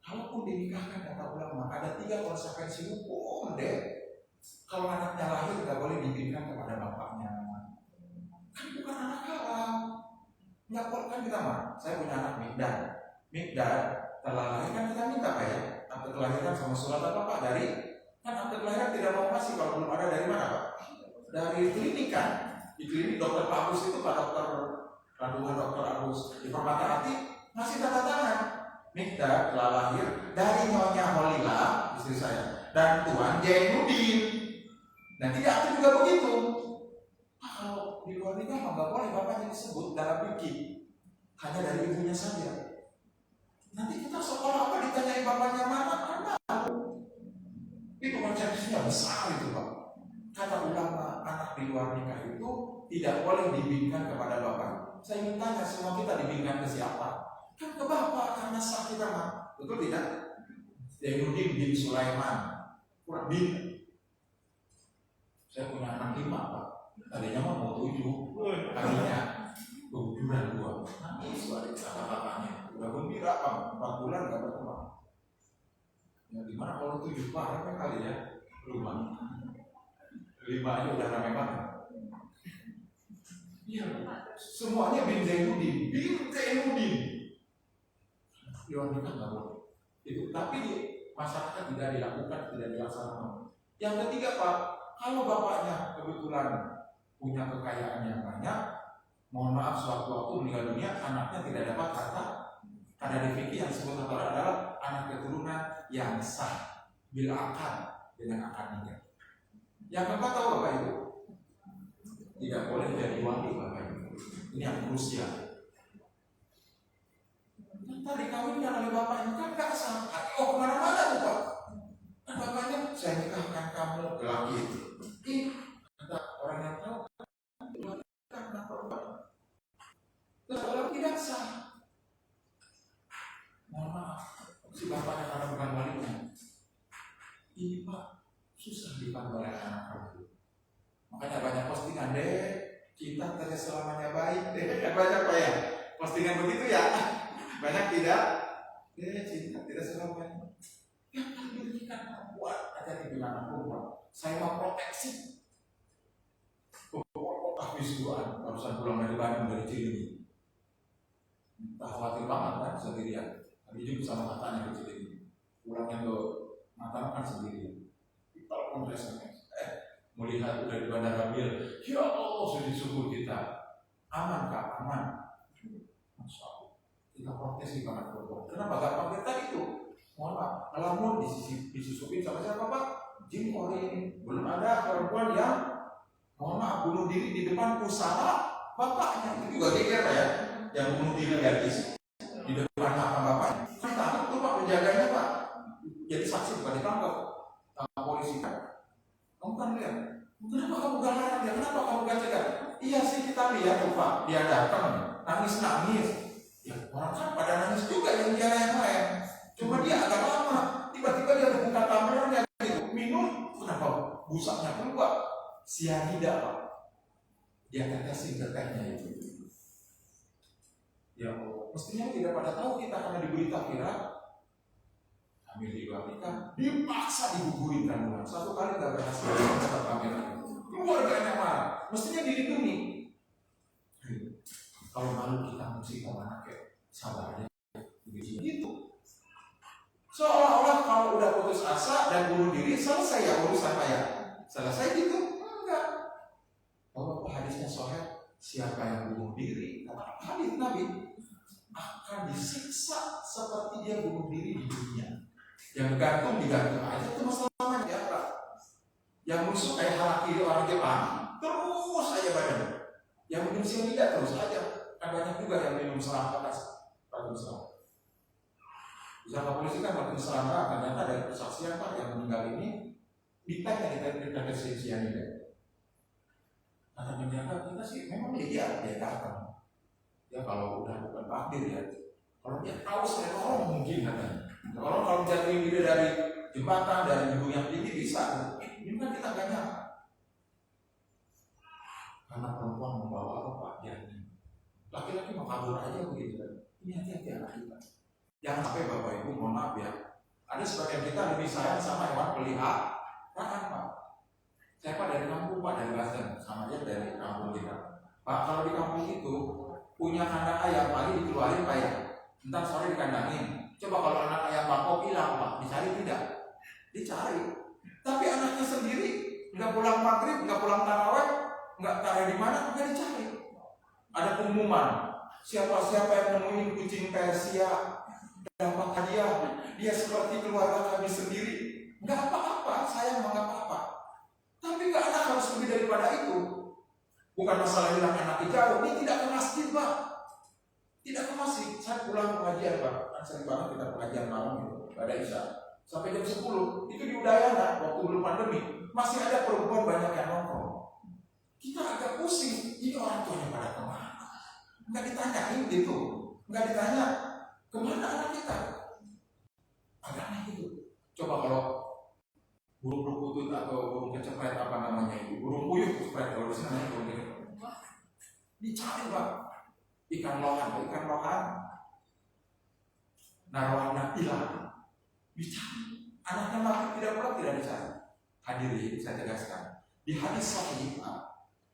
kalaupun dinikahkan kata ulama ada 3 konsekuensi hukum deh. Kalau anaknya lahir nggak boleh diberikan kepada bapaknya, kan bukan anak haram. Nggak boleh kan kita mah. Saya punya anak Mikdad telah lahir kan kita minta Pak ya, akte kelahiran sama surat apa Pak dari kan akte kelahiran tidak mau kasih kalau belum ada dari mana Pak? Dari klinik kan, di klinik dokter Pak Agus itu Pak dokter kandungan dokter Agus di Permata Hati masih tanda tangan. Mikdad telah lahir dari Nyonya Holila istri saya dan Tuan Jainuddin. Dan tidak aktif juga begitu. Kalau di luar nikah mah nggak boleh bapaknya disebut dalam fikih, hanya dari ibunya saja. Nanti kita sekolah apa ditanyai bapaknya mana? Itu konsepsinya besar itu Pak. Kata ulama anak di luar nikah itu tidak boleh dibingkan kepada bapak. Saya ingin tanya semua kita dibingkan ke siapa? Kan ke bapak karena sah kita mah. Betul tidak? Zainuddin bin Sulaiman kurang bin. Saya punya anak 5 Pak. Tadinya mau 7. Akhirnya keguguran 2. Nangis balik kata bapaknya. Udah gembira Pak. 4 bulan gak berkembang. Ya gimana kalau 7 Pak? Rame kali ya rumah. 5 aja udah rame banget. Iya, semuanya bin Zainuddin. Luar nikah nggak boleh. Itu, tapi di masyarakat tidak dilakukan, tidak dilaksanakan. Yang ketiga Pak, kalau bapaknya kebetulan punya kekayaan yang banyak, mohon maaf suatu waktu meninggal dunia, anaknya tidak dapat harta. Ada di fikih yang disebut adalah anak keturunan yang sah bil akad dengan akad nikah. Yang keempat tahu Bapak Ibu? Tidak boleh jadi wali Bapak Ibu. Ini yang krusial. Tadi kawinkan oleh bapaknya kan gak sah. Oh kemana-mana tuh Pak. Kan bapaknya saya nikahkan kamu ke laki itu. Kata orang yang tahu kan perempuan. Terus orang tidak sah. Mohon maaf, si bapaknya karena bukan walinya. Ini Pak susah dipanggil oleh anak kamu. Makanya banyak postingan deh, cinta tidak selamanya baik deh. Banyak Pak ya postingan begitu ya. Banyak tidak, cinta tidak selamanya. Yang diberikan perempuan aja dibilang perempuan. Saya mau proteksi. Habis duaan, barusan pulang dari Bandung dari Cilinyi. Tak khawatir banget kan sendirian. Tadi jemput sama kakaknya ke Cilinyi. Pulangnya ke Mataram kan sendirian. Telepon SMS. Melihat udah di Bandara Bil, ya Allah sudah syukur kita. Aman Kak, aman. Masya Allah. Kita protes di kamar perempuan. Kenapa gak pakai tadi itu? Mohon maaf, ngelamun disusupin sama siapa Pak? Jim Korin. Belum ada perempuan yang mohon maaf bunuh diri di depan usaha bapaknya. Itu juga geger ya, yang bunuh diri gadis di depan makam bapaknya. Kan takut tuh Pak penjaganya Pak. Jadi saksi bukan ditangkap sama polisi kan. Kamu kan lihat, kenapa kamu gak larang dia? Kenapa kamu gak cegah? Iya sih kita lihat tuh Pak, dia datang nangis-nangis. Ya orang kan pada nangis juga yang dia yang lain. Cuma dia agak lama. Tiba-tiba dia buka tumblernya gitu, minum. Kenapa busaknya keluar? Sianida Pak. Dia tetesin ke tehnya itu. Ya Allah, mestinya tidak pada tahu kita karena diberita viral. Hamil di luar nikah, dipaksa digugurin kandungan. 1 kali gak berhasil dapat kamera. Keluarganya marah. Mestinya dilindungi. Kalau malu kita mesti kemana kayak sabar aja. Gitu. Seolah-olah kalau udah putus asa dan bunuh diri selesai ya urusan saya. Selesai gitu? Enggak. Kalau hadisnya sahih, siapa yang bunuh diri? Kata hadis Nabi akan disiksa seperti dia bunuh diri di dunia. Yang gantung digantung aja itu masalahnya ya Pak. Yang musuh kayak hara kiri orang Jepang terus aja badan. Yang minum sianida terus aja. Kan banyak juga yang minum serangga batu serangga. Bisa polisi kan batu serangga ternyata ada persaksian Pak yang meninggal ini ditanya deteksi sianida. Kata penjaga kita sih memang dia datang. Ya kalau udah bukan takdir ya. Kalau dia tahu saya tolong mungkin katanya. Kalau jatuhin diri dari jembatan dari gedung yang tinggi bisa. Ini kan kita gak nyangka. Karena perempuan membawa apa Pak janin. Laki-laki mau kabur aja begitu kan. Ini hati-hati anak kita. Jangan sampai Bapak Ibu, mohon maaf ya, ada sebagian kita lebih sayang sama hewan peliharaan Pak. Saya Pak dari kampung Pak, dari Banten, sama aja dari kampung kita. Pak, kalau di kampung itu punya kandang ayam, pagi dikeluarin Pak ya, ntar sore dikandangin. Coba kalau anak ayam bangkok hilang Pak, dicari tidak? Dicari. Tapi anaknya sendiri nggak pulang maghrib, nggak pulang tarawih, nggak tahu di mana, nggak dicari. Ada pengumuman, siapa-siapa yang nemuin kucing Persia dapat hadiah, dia seperti keluarga kami sendiri. Nggak apa-apa, saya nggak apa-apa. Tapi nggak anak harus lebih daripada itu. Bukan masalah hilang anak jauh, ini tidak ke masjid Pak. Tidak ke masjid. Saya pulang pengajian Pak, kan sering banget kita pengajian malam itu, pada Isya sampai jam 10. Itu di Udayana waktu belum pandemi, masih ada perempuan banyak yang nongkrong. Kita agak pusing, ini orang tuanya pada kemana? Nggak ditanyain gitu, nggak ditanya kemana anak kita. Agak aneh gitu. Coba kalau burung perkutut atau burung kecepret apa namanya itu, burung puyuh kecepret kalau di sana namanya burung kecepret. Dicari Pak, ikan lohan, narwana hilang, dicari. Anaknya mati tidak pulang, tidak dicari. Hadirin, saya tegaskan, di hadis sahih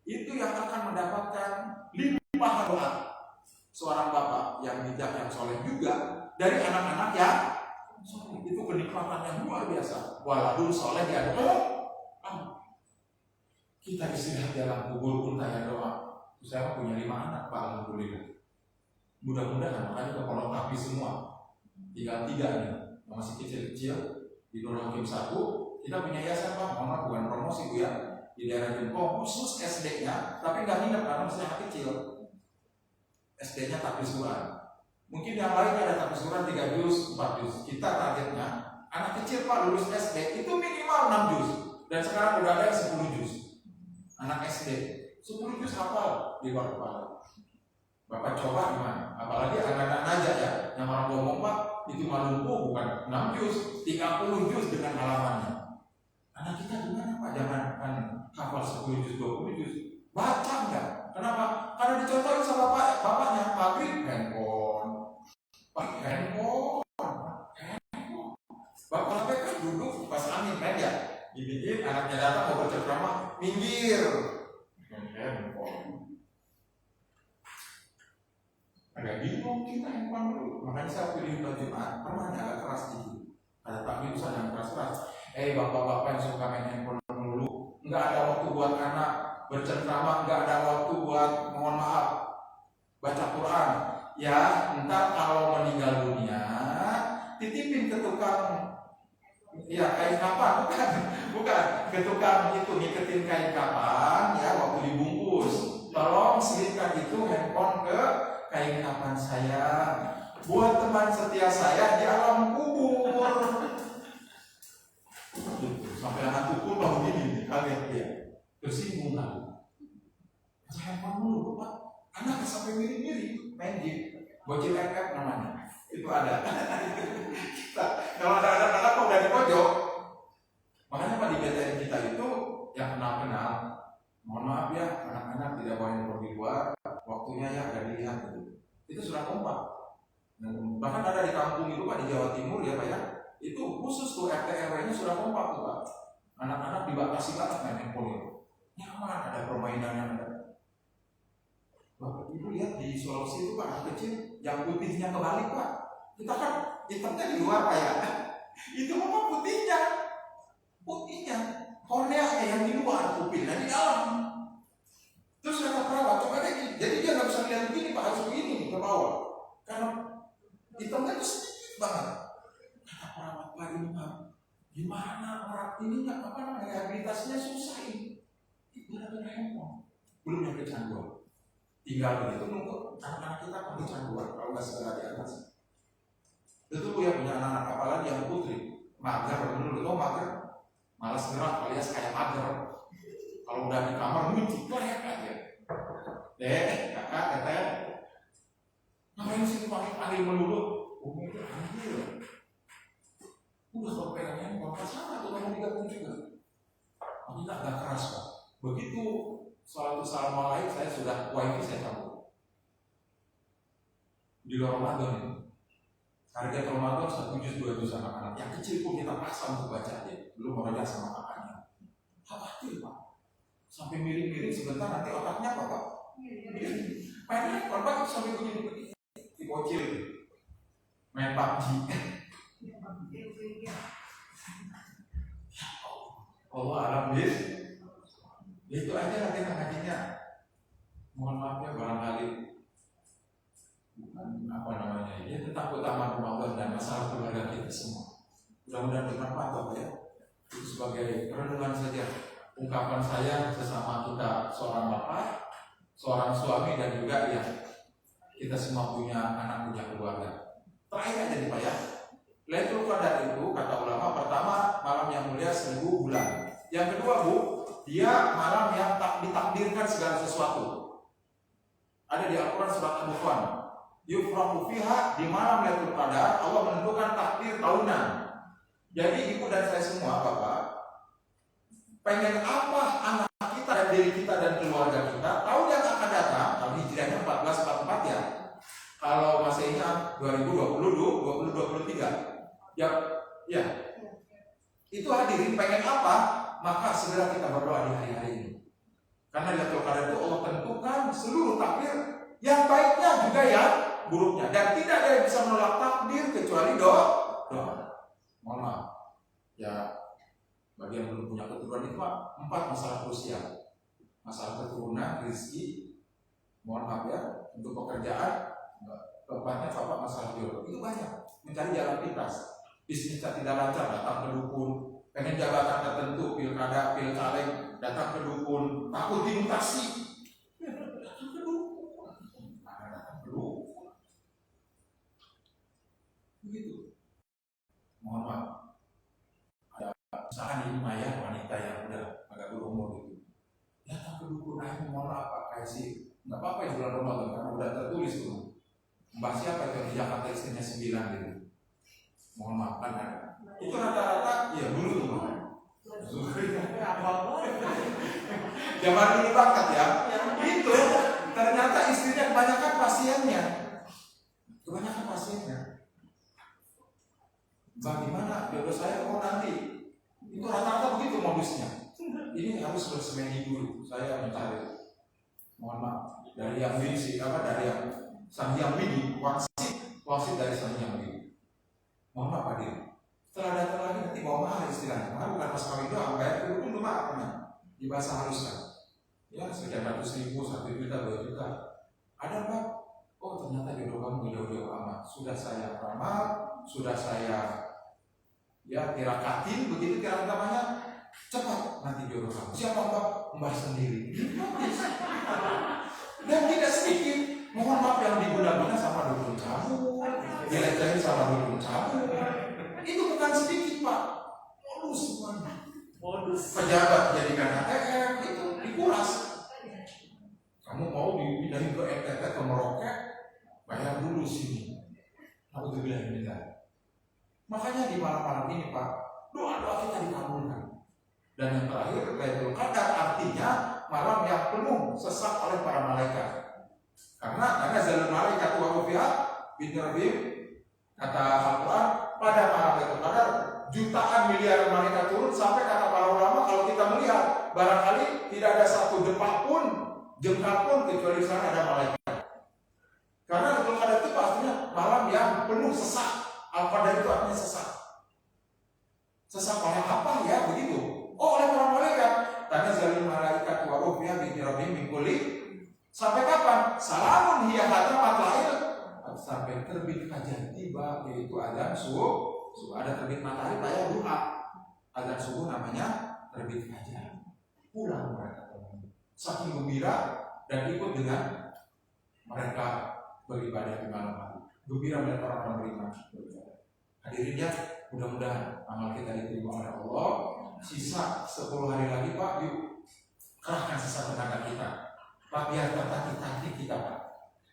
itu yang akan mendapatkan limpahan doa seorang bapak yang bijak, yang soleh juga dari anak-anak yang soleh. Itu kenikmatan yang luar biasa. Waladun soleh di kita istirahat dalam kubur pun tanya doa. Saya punya 5 anak Pak, alhamdulillah. Mudah-mudahan makanya kalau tapi semua tinggal 3 nih, yang masih kecil-kecil di Nurul Hakim 1. Kita punya yayasan Pak, mohon bukan promosi Bu ya, di daerah Jempol khusus SD-nya, tapi nggak nginep karena masih anak kecil. SD-nya tahfizuran. Mungkin yang lain ada tahfizuran 3 juz, 4 juz. Kita targetnya anak kecil Pak lulus SD itu minimal 6 juz. Dan sekarang udah ada 10 juz. Anak SD 10 juz hafal di luar kepala. Bapak coba gimana? Apalagi anak-anak najak ya, yang orang ngomong Pak itu malumpu bukan 6 juz, 30 juz dengan halamannya. Anak kita gimana Pak? Jangan kan hafal 10 juz, 20 juz. Baca enggak? Kenapa? Karena dicontohin sama bapaknya, maghrib handphone. Bapak sampai kan duduk pas angin kan ya, dibikin anaknya datang mau berceramah, minggir. Handphone. Agak bingung kita handphone dulu. Makanya saya pilih untuk Jumat, permanya agak keras dikit. Ada takbir usah yang keras-keras. Bapak-bapak yang suka main handphone dulu, nggak ada waktu buat anak bercengkrama, nggak ada waktu buat mohon maaf baca Quran. Ya, entar kalau meninggal dunia titipin ke tukang kain kapan, bukan ke tukang itu ngiketin kain kapan ya waktu dibungkus. Tolong selipkan itu handphone ke kain kapan saya buat teman setia saya di alam kubur. Sampai anak kubur baru gini kaget dia tersinggung lagi. Handphone dulu Pak, anak sampai mirip-mirip main game bocil FF namanya itu ada. Kita kalau ada anak-anak kok udah di pojok. Makanya Pak di BTN kita itu yang kenal-kenal, mohon maaf ya anak-anak tidak boleh handphone di luar, waktunya ya ada dilihat itu sudah kompak. Bahkan ada di kampung itu Pak di Jawa Timur ya Pak ya, itu khusus tuh RT RW-nya sudah kompak tuh Pak. Anak-anak dibatasi banget main handphone itu. Nyaman, ada permainan yang ada. Bapak Ibu lihat di Sulawesi itu Pak, anak kecil yang putihnya kebalik Pak. Kita kan hitamnya di luar Pak ya. Itu memang putihnya, korneanya yang di luar, pupilnya di dalam. Terus kata perawat, coba deh, jadi dia nggak bisa lihat begini Pak, harus begini ke bawah. Karena hitamnya itu sedikit banget. Kata perawat, Pak ini Pak, gimana orang ininya apa namanya rehabilitasinya susah ini. Itu ada handphone, belum yang kecanduan. Tinggal begitu nunggu anak-anak kita kan kecanduan kalau nggak segera di atas. Itu ya punya anak-anak apalagi yang putri mager dulu, mager, malas gerak alias kayak mager. Kalau udah di kamar muncul aja. Kakak, teteh, ngapain sih panggil melulu? Itu anjir. Udah kalau pegang handphone, sama tuh kamu digabung juga. Kita agak keras Pak. Begitu salatu salam alaik saya sudah wifi saya cabut. Di luar Ramadan ini. Target Ramadan 1 juz 2 juz anak-anak. Yang kecil pun kita paksa untuk baca aja. Belum mau baca sama kakaknya. Khawatir Pak. Sampai miring-miring sebentar nanti otaknya apa Pak? Main handphone Pak sampai begini-begini. Dibocil. Main PUBG. Allah alam bis. Itu aja latihan ngajinya. Mohon maaf ya barangkali bukan apa namanya ini tentang keutamaan Ramadan dan masalah keluarga kita semua. Mudah-mudahan bermanfaat Bapak ya. Itu sebagai renungan saja. Ungkapan saya sesama kita seorang bapak, seorang suami dan juga ya kita semua punya anak, punya keluarga. Terakhir aja nih Pak ya. Lailatul Qadar itu kata ulama pertama malam yang mulia 1000 bulan. Yang kedua Bu, dia malam yang tak ditakdirkan segala sesuatu. Ada di Al-Quran surat Al-Dukhan. Yufrahu fiha, di malam Lailatul Qadar Allah menentukan takdir tahunan. Jadi ibu dan saya semua Bapak, pengen apa anak kita dan diri kita dan keluarga kita tahun yang akan datang, tahun hijriahnya 1444 ya. Kalau Masehnya 2023. Ya. Itu hadirin pengen apa? Maka segera kita berdoa di hari-hari ini. Karena Lailatul Qadar itu Allah tentukan seluruh takdir yang baiknya juga yang buruknya, dan tidak ada yang bisa menolak takdir kecuali doa. Mohon maaf. Ya, bagi yang belum punya keturunan itu Pak, 4 masalah krusial. Masalah keturunan, rezeki, mohon maaf ya, untuk pekerjaan, keempatnya Bapak masalah jodoh. Itu banyak. Mencari jalan pintas. Bisnis tidak lancar, datang ke dukun. Pengen jabatan tertentu, pilkada, pilcaleg, datang ke dukun. Takut dimutasi. Datang ke dukun. Begitu. Mohon maaf. Ada misalkan ini Maya, wanita yang udah agak berumur gitu. Datang ke dukun, mohon maaf Pak, kayak sih. Nggak apa-apa ya bulan Ramadan karena udah tertulis tuh. Mbak siapa itu di Jakarta istrinya 9 gitu. Mohon maaf kan ada. Itu rata-rata ya dulu tuh Bang. Zaman dulu banget ya. Itu ternyata istrinya kebanyakan pasiennya. Bagaimana jodoh saya nanti? Itu rata-rata begitu modusnya. Ini harus bersemedi dulu. Saya mencari. Mohon maaf dari yang bisi dari yang sang yang bini wasit dari sang yang bini. Mohon maaf hadir. Setelah datang lagi nanti bawa mahar istilahnya. Mahar bukan mas kawin doang, bayar dulu pun maafnya. Di bahasa haluskan. Ya sekian ratus ribu, 1 juta, 2 juta. Ada Pak? Oh ternyata jodoh kamu jauh-jauh amat. Sudah saya ramal, sudah saya tirakatin, begitu tirak namanya cepat nanti jodoh kamu. Siapa Pak? Mbah sendiri. Dan tidak sedikit. Mohon maaf yang diguna-guna sama dukun kamu, dilecehkan sama dukun kamu. Itu bukan sedikit Pak. Modus semuanya. Pejabat jadikan ATM itu dikuras. Kamu mau dipindahin ke NTT ke Merauke, bayar dulu sini. Aku tuh bilang ini kan. Makanya di malam-malam ini Pak, doa-doa kita dikabulkan. Dan yang terakhir, Lailatul Qadar artinya malam yang penuh sesak oleh para malaikat. Karena zalul malaikat wa rufi'a binarbim, kata Al-Quran, pada malam Lailatul Qadar jutaan miliaran malaikat turun, sampai kata para ulama kalau kita melihat barangkali tidak ada satu depak pun, jengkal pun kecuali di sana ada malaikat. Karena Lailatul Qadar itu pastinya malam yang penuh sesak. Al-Qadar itu artinya sesak. Sesak oleh apa ya begitu? Oh oleh para malaikat. Karena zalul malaikat wa rufi'a binarbim min kulli. Sampai kapan? Salamun hiya hatta matla'il, sampai terbit fajar tiba, yaitu azan subuh. Ada terbit matahari saya duha. Azan subuh namanya terbit fajar. Pulang mereka saking gembira dan ikut dengan mereka beribadah di malam hari. Gembira melihat orang-orang beriman beribadah. Hadirin ya, mudah-mudahan amal kita diterima oleh Allah. Sisa 10 hari lagi Pak, yuk kerahkan sisa tenaga kita. Pak, biar kaki kita Pak,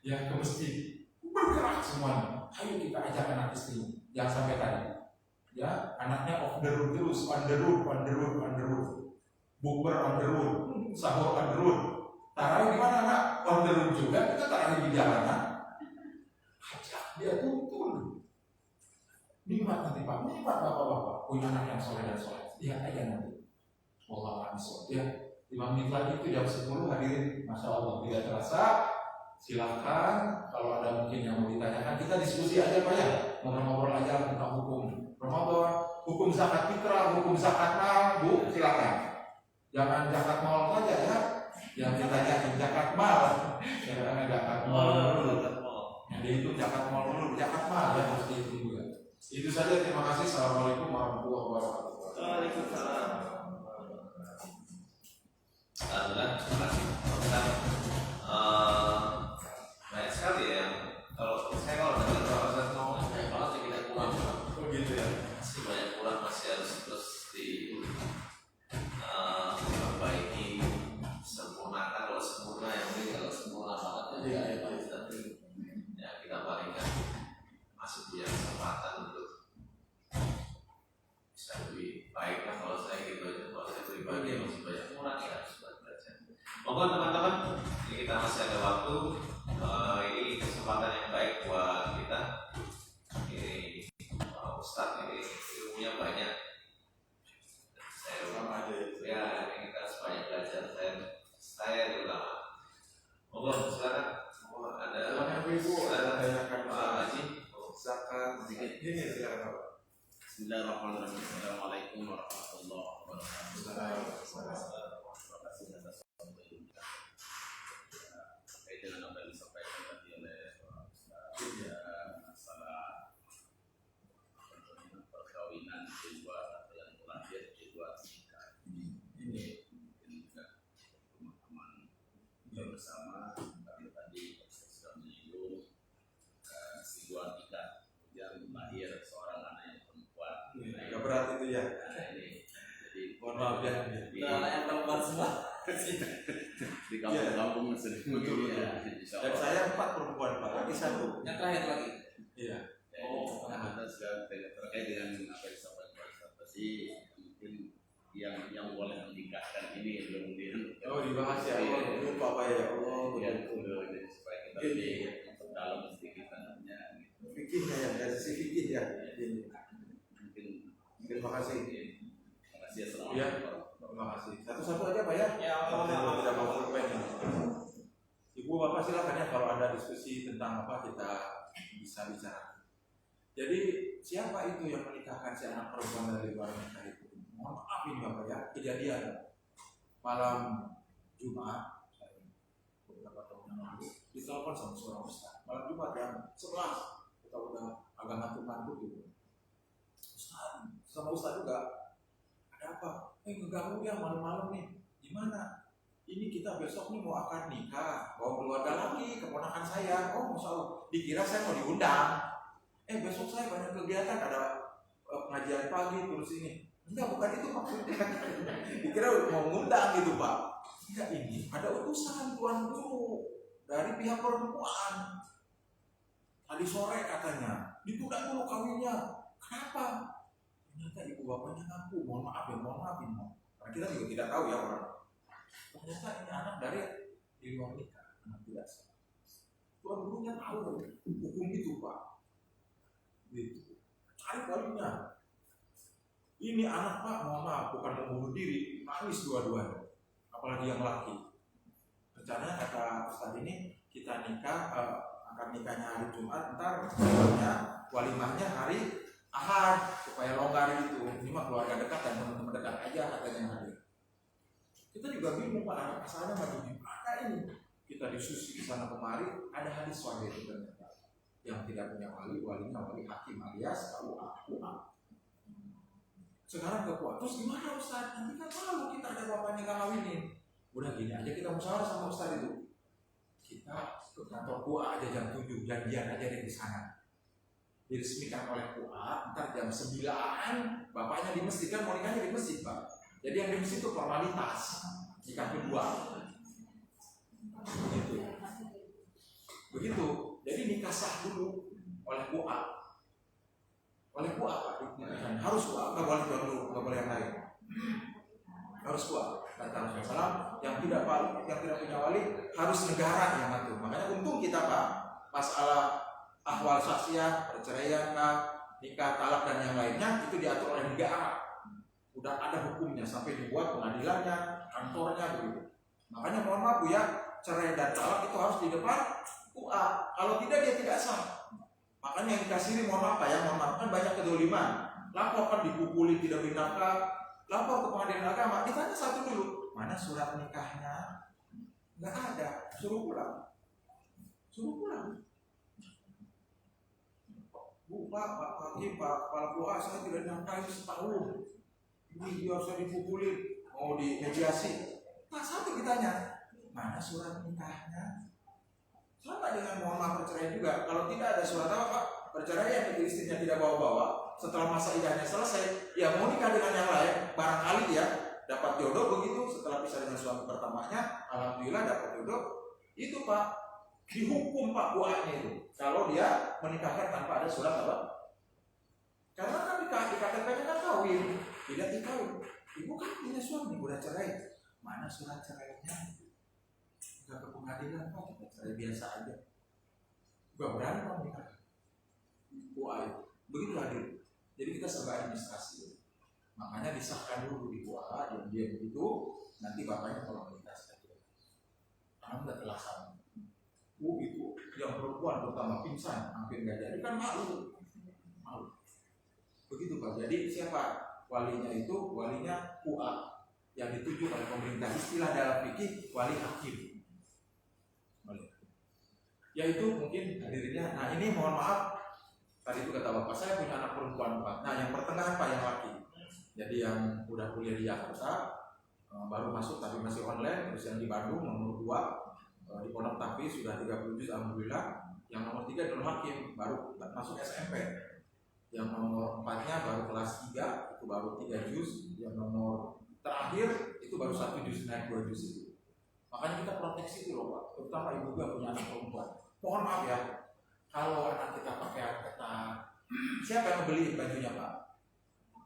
ya ke masjid bergerak semuanya. Ayo kita ajak anak istri yang sampai tadi, ya anaknya off the road terus, on the road, bukber on the road, sahur on the road. Tarawih di mana anak? On the road juga. Kita tarawih di jalanan. Ajak dia tuntun. nikmat nanti Pak, nikmat bapak-bapak punya anak yang soleh dan soleh. Lihat aja nanti. Wallahu a'lam. Ya, 5 menit lagi itu jam 10 hadirin, masya Allah tidak terasa. Silahkan kalau ada mungkin yang mau ditanyakan, kita diskusi aja Pak ya, ngobrol-ngobrol aja tentang hukum Ramadan, hukum zakat fitrah, hukum zakat mal, Bu, silakan. Jangan zakat mal saja ya, yang ditanyain zakat mal, jangan zakat mal dulu. Yang dihitung zakat mal dulu, zakat mal ya harus dihitung juga. Itu saja, terima kasih. Assalamualaikum warahmatullahi wabarakatuh. Waalaikumsalam. Alhamdulillah, terima kasih. Banyak sekali ya. Kalau dengar Pak Ustaz ngomong banyak banget yang tidak kurang. Oh gitu ya. Masih banyak kurang, masih harus terus diperbaiki, sempurnakan. Kalau sempurna yang ini, kalau sempurna banget ya Pak Ustaz. Ya kita palingkan masih punya kesempatan untuk bisa lebih baik kan. Kalau saya gitu aja, kalau saya pribadi masih banyak kurang ya, harus belajar. Monggo teman-teman, ini kita masih ada waktu. Ini kesempatan yang baik buat kita. Ini Ustadz ini ilmunya banyak. Saya ya, ini kita harus banyak belajar. Saya terutama. Monggo silakan. Monggo ada. Ibu ada tanyakan Pak Haji. Zakat sedikit. Ini silakan Pak. Bismillahirrahmanirrahim. Assalamualaikum warahmatullahi wabarakatuh. Terima kasih atas waktu kita. Terkait dengan apa yang disampaikan tadi oleh Pak Ustaz, ya masalah perkawinan di luar atau yang lahir di luar nikah. Ini mungkin juga teman-teman bersama kami tadi sudah menyinggung si luar nikah yang lahir seorang anak yang perempuan. Agak berat itu ya. Nah, ini jadi Mohon maaf ya. anak yang perempuan semua di kampung-kampung sering Betul, ya. Dan saya 4 perempuan Pak, lagi 1. Yang terakhir lagi. Iya. Kita sudah terkait dengan apa yang disampaikan Pak Ustaz tadi, mungkin yang boleh menikahkan ini kemudian Oh dibahas ya. Oh lupa Pak ya. Oh yang betul. jadi supaya kita lebih dalam sedikit tanahnya gitu. Fikihnya ya, dari sisi fikih ya. Mungkin Terima kasih. terima kasih. Iya. Assalamualaikum. Terima kasih. Satu-satu aja Pak ya. Ya, Kalau tidak mau pulpen. Ibu Bapak silakan ya, kalau ada diskusi tentang apa kita bisa bicara. Jadi siapa itu yang menikahkan si anak perempuan dari luar nikah itu? Mohon maaf ini Bapak ya, kejadian malam Jumat beberapa tahun yang lalu ditelepon sama seorang ustaz. Malam Jumat jam 11 kita udah agak ngantuk-ngantuk gitu. Ustaz, sama ustaz juga ada apa? Ngeganggu ya malam-malam nih. Gimana? Ini kita besok nih mau akad nikah, bawa keluarga lagi, keponakan saya. Oh, masya Allah. Dikira saya mau diundang. Besok saya banyak kegiatan, ada pengajian pagi terus ini. Enggak, bukan itu maksudnya. Dikira mau ngundang gitu Pak. Enggak, ini ada utusan tuan guru dari pihak perempuan. Tadi sore katanya ditunda dulu kawinnya. Kenapa? Ternyata ibu bapaknya ngaku, mohon maaf. Karena kita juga tidak tahu ya orang. Ternyata ini anak dari di luar nikah, anak tidak sah. Tuan gurunya tahu hukum itu Pak. Gitu. Cari poinnya. Ini anak Pak, mohon maaf, bukan mau bunuh diri, nangis dua-duanya. Apalagi yang laki. Rencananya kata Ustaz ini kita nikah, akan nikahnya hari Jumat, ntar walimahnya hari Ahad supaya longgar gitu. Ini mah keluarga dekat dan teman-teman dekat aja katanya yang hadir. Kita juga bingung Pak, asalnya macam gimana ini? Kita diskusi di sana kemari, ada hadis sahih itu ternyata. Yang tidak punya walinya wali hakim alias KUA. Sekarang ketua, terus gimana Ustaz? Nanti kan malu kita ada bapaknya kawinin. Udah gini aja kita musyawarah sama Ustaz itu. Kita ke kantor KUA aja jam 7, janjian aja di sana. Diresmikan oleh KUA, ntar jam 9 bapaknya di masjid, kan mau nikahnya di masjid Pak. Jadi yang di masjid itu formalitas nikah kedua. Begitu. Jadi nikah sah dulu oleh KUA. Oleh KUA Pak. Harus KUA, nggak boleh tuan dulu, nggak boleh yang lain. Harus KUA. Kata Rasulullah, yang tidak punya wali harus negara yang ngatur. Makanya untung kita Pak, masalah ahwal saksiah, perceraian kah, nikah, talak dan yang lainnya itu diatur oleh negara Arab. Udah ada hukumnya sampai dibuat pengadilannya, kantornya begitu. Makanya mohon maaf Bu ya, cerai dan talak itu harus di depan UA. Kalau tidak dia tidak sah. Makanya yang dikasih mohon maaf ya, mohon maaf kan banyak kedoliman. Laporkan dipukuli tidak beri nafkah, lapor ke pengadilan agama. Ditanya satu dulu, mana surat nikahnya? Nggak ada, suruh pulang. Suruh pulang. Bu, Pak, kepala keluarga saya tidak nafkahi setahun. Ini dia harus dipukulin, mau dimediasi. Nah, satu ditanya, mana surat nikahnya? Sama dengan mohon maaf perceraian juga. Kalau tidak ada surat apa Pak? Perceraian itu istrinya tidak bawa-bawa. Setelah masa idahnya selesai, ya mau nikah dengan yang lain, barangkali ya dapat jodoh begitu. Setelah pisah dengan suami pertamanya, alhamdulillah dapat jodoh. Itu Pak, dihukum Pak buahnya itu. Kalau dia menikahkan tanpa ada surat apa? Karena kan di KTP-nya kan kawin, tidak dikawin. Ibu kan punya suami, udah cerai. Mana surat cerainya? Enggak ke pengadilan Pak, kita cerai biasa aja. Enggak berani Pak menikah. Begitu adil. Jadi kita serba administrasi. Makanya disahkan dulu di kuah yang dia begitu. Nanti bapaknya kalau menikah saja. Karena udah terlaksana. Itu yang perempuan pertama pingsan, hampir nggak jadi kan malu. Begitu Pak. Jadi siapa walinya itu? Walinya QA yang dituju oleh pemerintah. Istilah dalam fikih wali hakim. Yaitu mungkin hadirnya. Nah ini mohon maaf. Tadi itu kata bapak saya punya anak perempuan Pak. Nah yang pertengahan Pak yang laki. Jadi yang udah kuliah di Jakarta baru masuk tapi masih online. Terus yang di Bandung nomor 2 di Pondok Tapi sudah 30 juz alhamdulillah. Yang nomor 3 Nurul Hakim baru masuk SMP. Yang nomor 4-nya baru kelas 3 itu baru 3 juz. Yang nomor terakhir itu baru 1 juz naik 2 juz itu. Makanya kita proteksi itu loh Pak. Terutama ibu juga punya anak perempuan. Mohon maaf ya. Kalau anak kita pakai ketat, siapa yang beli bajunya Pak?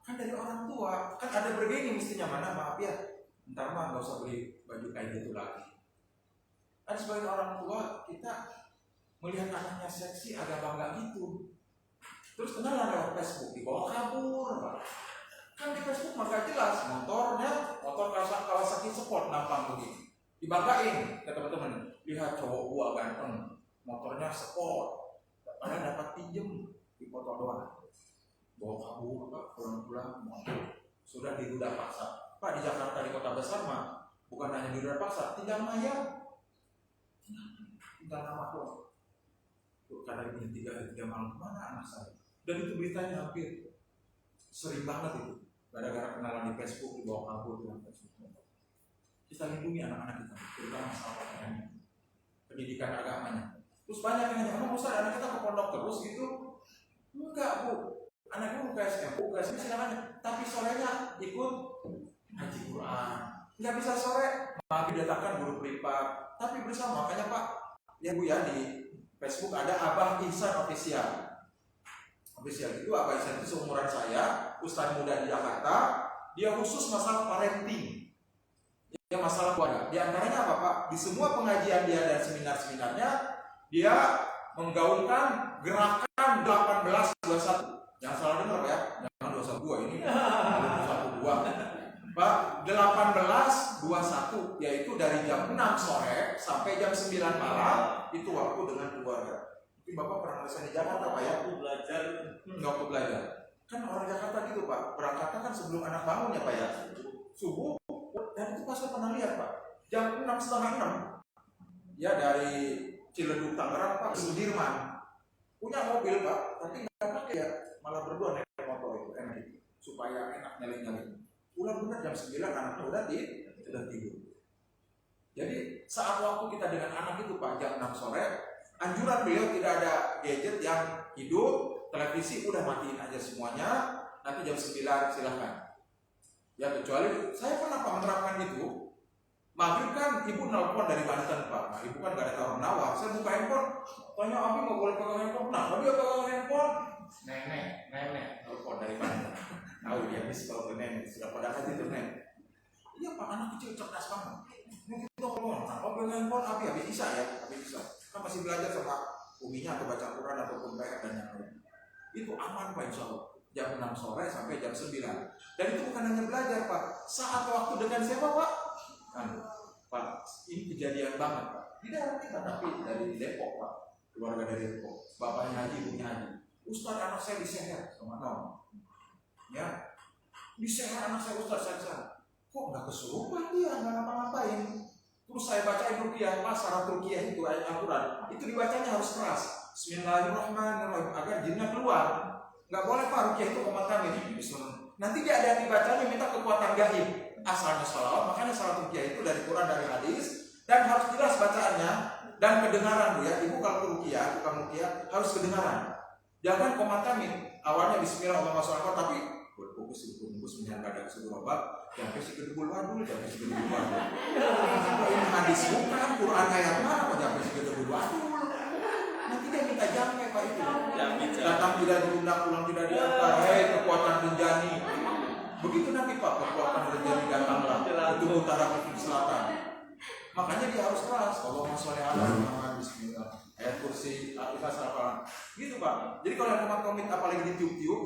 Kan dari orang tua. Kan ada bergeni mestinya mana maaf ya. Ntar mah nggak usah beli baju kayak gitu lagi. Kan sebagai orang tua kita melihat anaknya seksi agak bangga gitu. Terus kenalan lewat Facebook dibawa kabur Pak. Kan di Facebook maka jelas motor Kawasaki Sport nampang begini. Dibanggain ke teman-teman. Lihat cowok gua ganteng, motornya sport. Karena dapat pinjem di foto doang. Bawa kabur Pak, pulang-pulang sudah diduda paksa. Pak di Jakarta di kota besar mah bukan hanya diduda paksa, tinggal maya, tinggal nama doang. Karena ini 3 malam kemana anak saya? Dan itu beritanya hampir sering banget itu. Gara-gara kenalan di Facebook dibawa kabur dengan Facebook. Kita lindungi anak-anak kita, terutama masalah pakaiannya, pendidikan agamanya. Terus banyak yang nanya, emang Ustaz anak kita ke pondok terus gitu? Enggak Bu, anaknya mau ke SM, ke SM silakan. Tapi sorenya ikut ngaji Quran. Nggak bisa sore, maghrib datangkan guru privat. Tapi bersama, makanya Pak, ya Bu ya di Facebook ada Abah Ihsan Official. Official itu Abah Ihsan itu seumuran saya, Ustaz muda di Jakarta. Dia khusus masalah parenting. Dia masalah keluarga. Di antaranya apa Pak? Di semua pengajian dia dan seminar-seminarnya dia menggaungkan gerakan 1821. Jangan salah dengar ya, jangan 212 ini 212. Pak, 1821 yaitu dari jam 6 sore sampai jam 9 malam itu waktu dengan keluarga. Mungkin Bapak pernah ngerasain di Jakarta Pak ya? Waktu belajar. Kan orang Jakarta gitu Pak, berangkatnya kan sebelum anak bangun ya Pak ya. Subuh, dan itu pas saya pernah lihat Pak, jam 6, setengah 6 ya dari Ciledug Tangerang Pak, Sudirman punya mobil Pak, tapi nggak pakai ya, malah berdua naik motor itu enak gitu, supaya enak nyalin-nyalin. Pulang benar jam 9 anaknya udah tidur. Jadi saat waktu kita dengan anak itu Pak jam 6 sore, anjuran beliau tidak ada gadget yang hidup, televisi udah matiin aja semuanya, nanti jam 9 silahkan. Ya kecuali saya pernah Pak menerapkan itu. Maghrib kan ibu nelpon dari Banten Pak. Nah ibu kan gak ada tawar menawar. Saya buka handphone, tanya Abi nggak boleh pegang handphone. Nah dia pegang handphone, nenek nelpon dari Banten. Tahu dia bis kalau ke nenek sudah pada hati itu nenek. Iya Pak anak kecil cerdas banget. Ini kita ngomong, nah kalau pegang handphone Abi bisa ya, Abi bisa. Kan masih belajar sama uminya atau baca Quran ataupun PR dan yang lain. itu aman Pak insya Allah. Jam 6 sore sampai jam 9. Dan itu bukan hanya belajar Pak, saat waktu dengan siapa Pak? Kan, Pak, ini kejadian banget Pak. Di daerah kita, tapi dari Depok Pak, keluarga dari Depok, bapaknya haji, ibunya haji. Ustaz, anak saya diseher sama non. Ya, diseher anak saya Ustaz, saya kok nggak kesurupan dia, nggak ngapa-ngapain. Terus saya bacain ruqyah, Pak, syarat ruqyah itu ayat Al-Quran, itu dibacanya harus keras. Bismillahirrahmanirrahim, agar jinnya keluar. Nggak boleh Pak, ruqyah itu komat kami. Nanti dia ada yang dibacanya minta kekuatan gaib. Asalnya sholawat, makanya syarat ruqyah itu dari Quran, dari hadis, dan harus jelas bacaannya dan kedengaran ya. Ibu kalau ruqyah, bukan ruqyah, harus kedengaran. Jangan komat kami. Awalnya Bismillahirrahmanirrahim, tapi bungkus menyangka ada keseluruhan bab, jangan kasih kedubul wadul, jangan kasih kedubul wadul. Ini hadis bukan, Quran ayat mana kok jangan kasih kedubul wadul. Nanti dia minta jamai Pak itu. Datang tidak diundang, pulang tidak diantar. Hei kekuatan renjani. Begitu nanti Pak, kekuatan renjani datanglah. Itu utara ke selatan. Makanya dia harus keras. Allahumma sholli ala Muhammad, bismillah. Ayat kursi, Al-Ikhlas apa? Gitu Pak. Jadi kalau yang komit apalagi ditiup-tiup,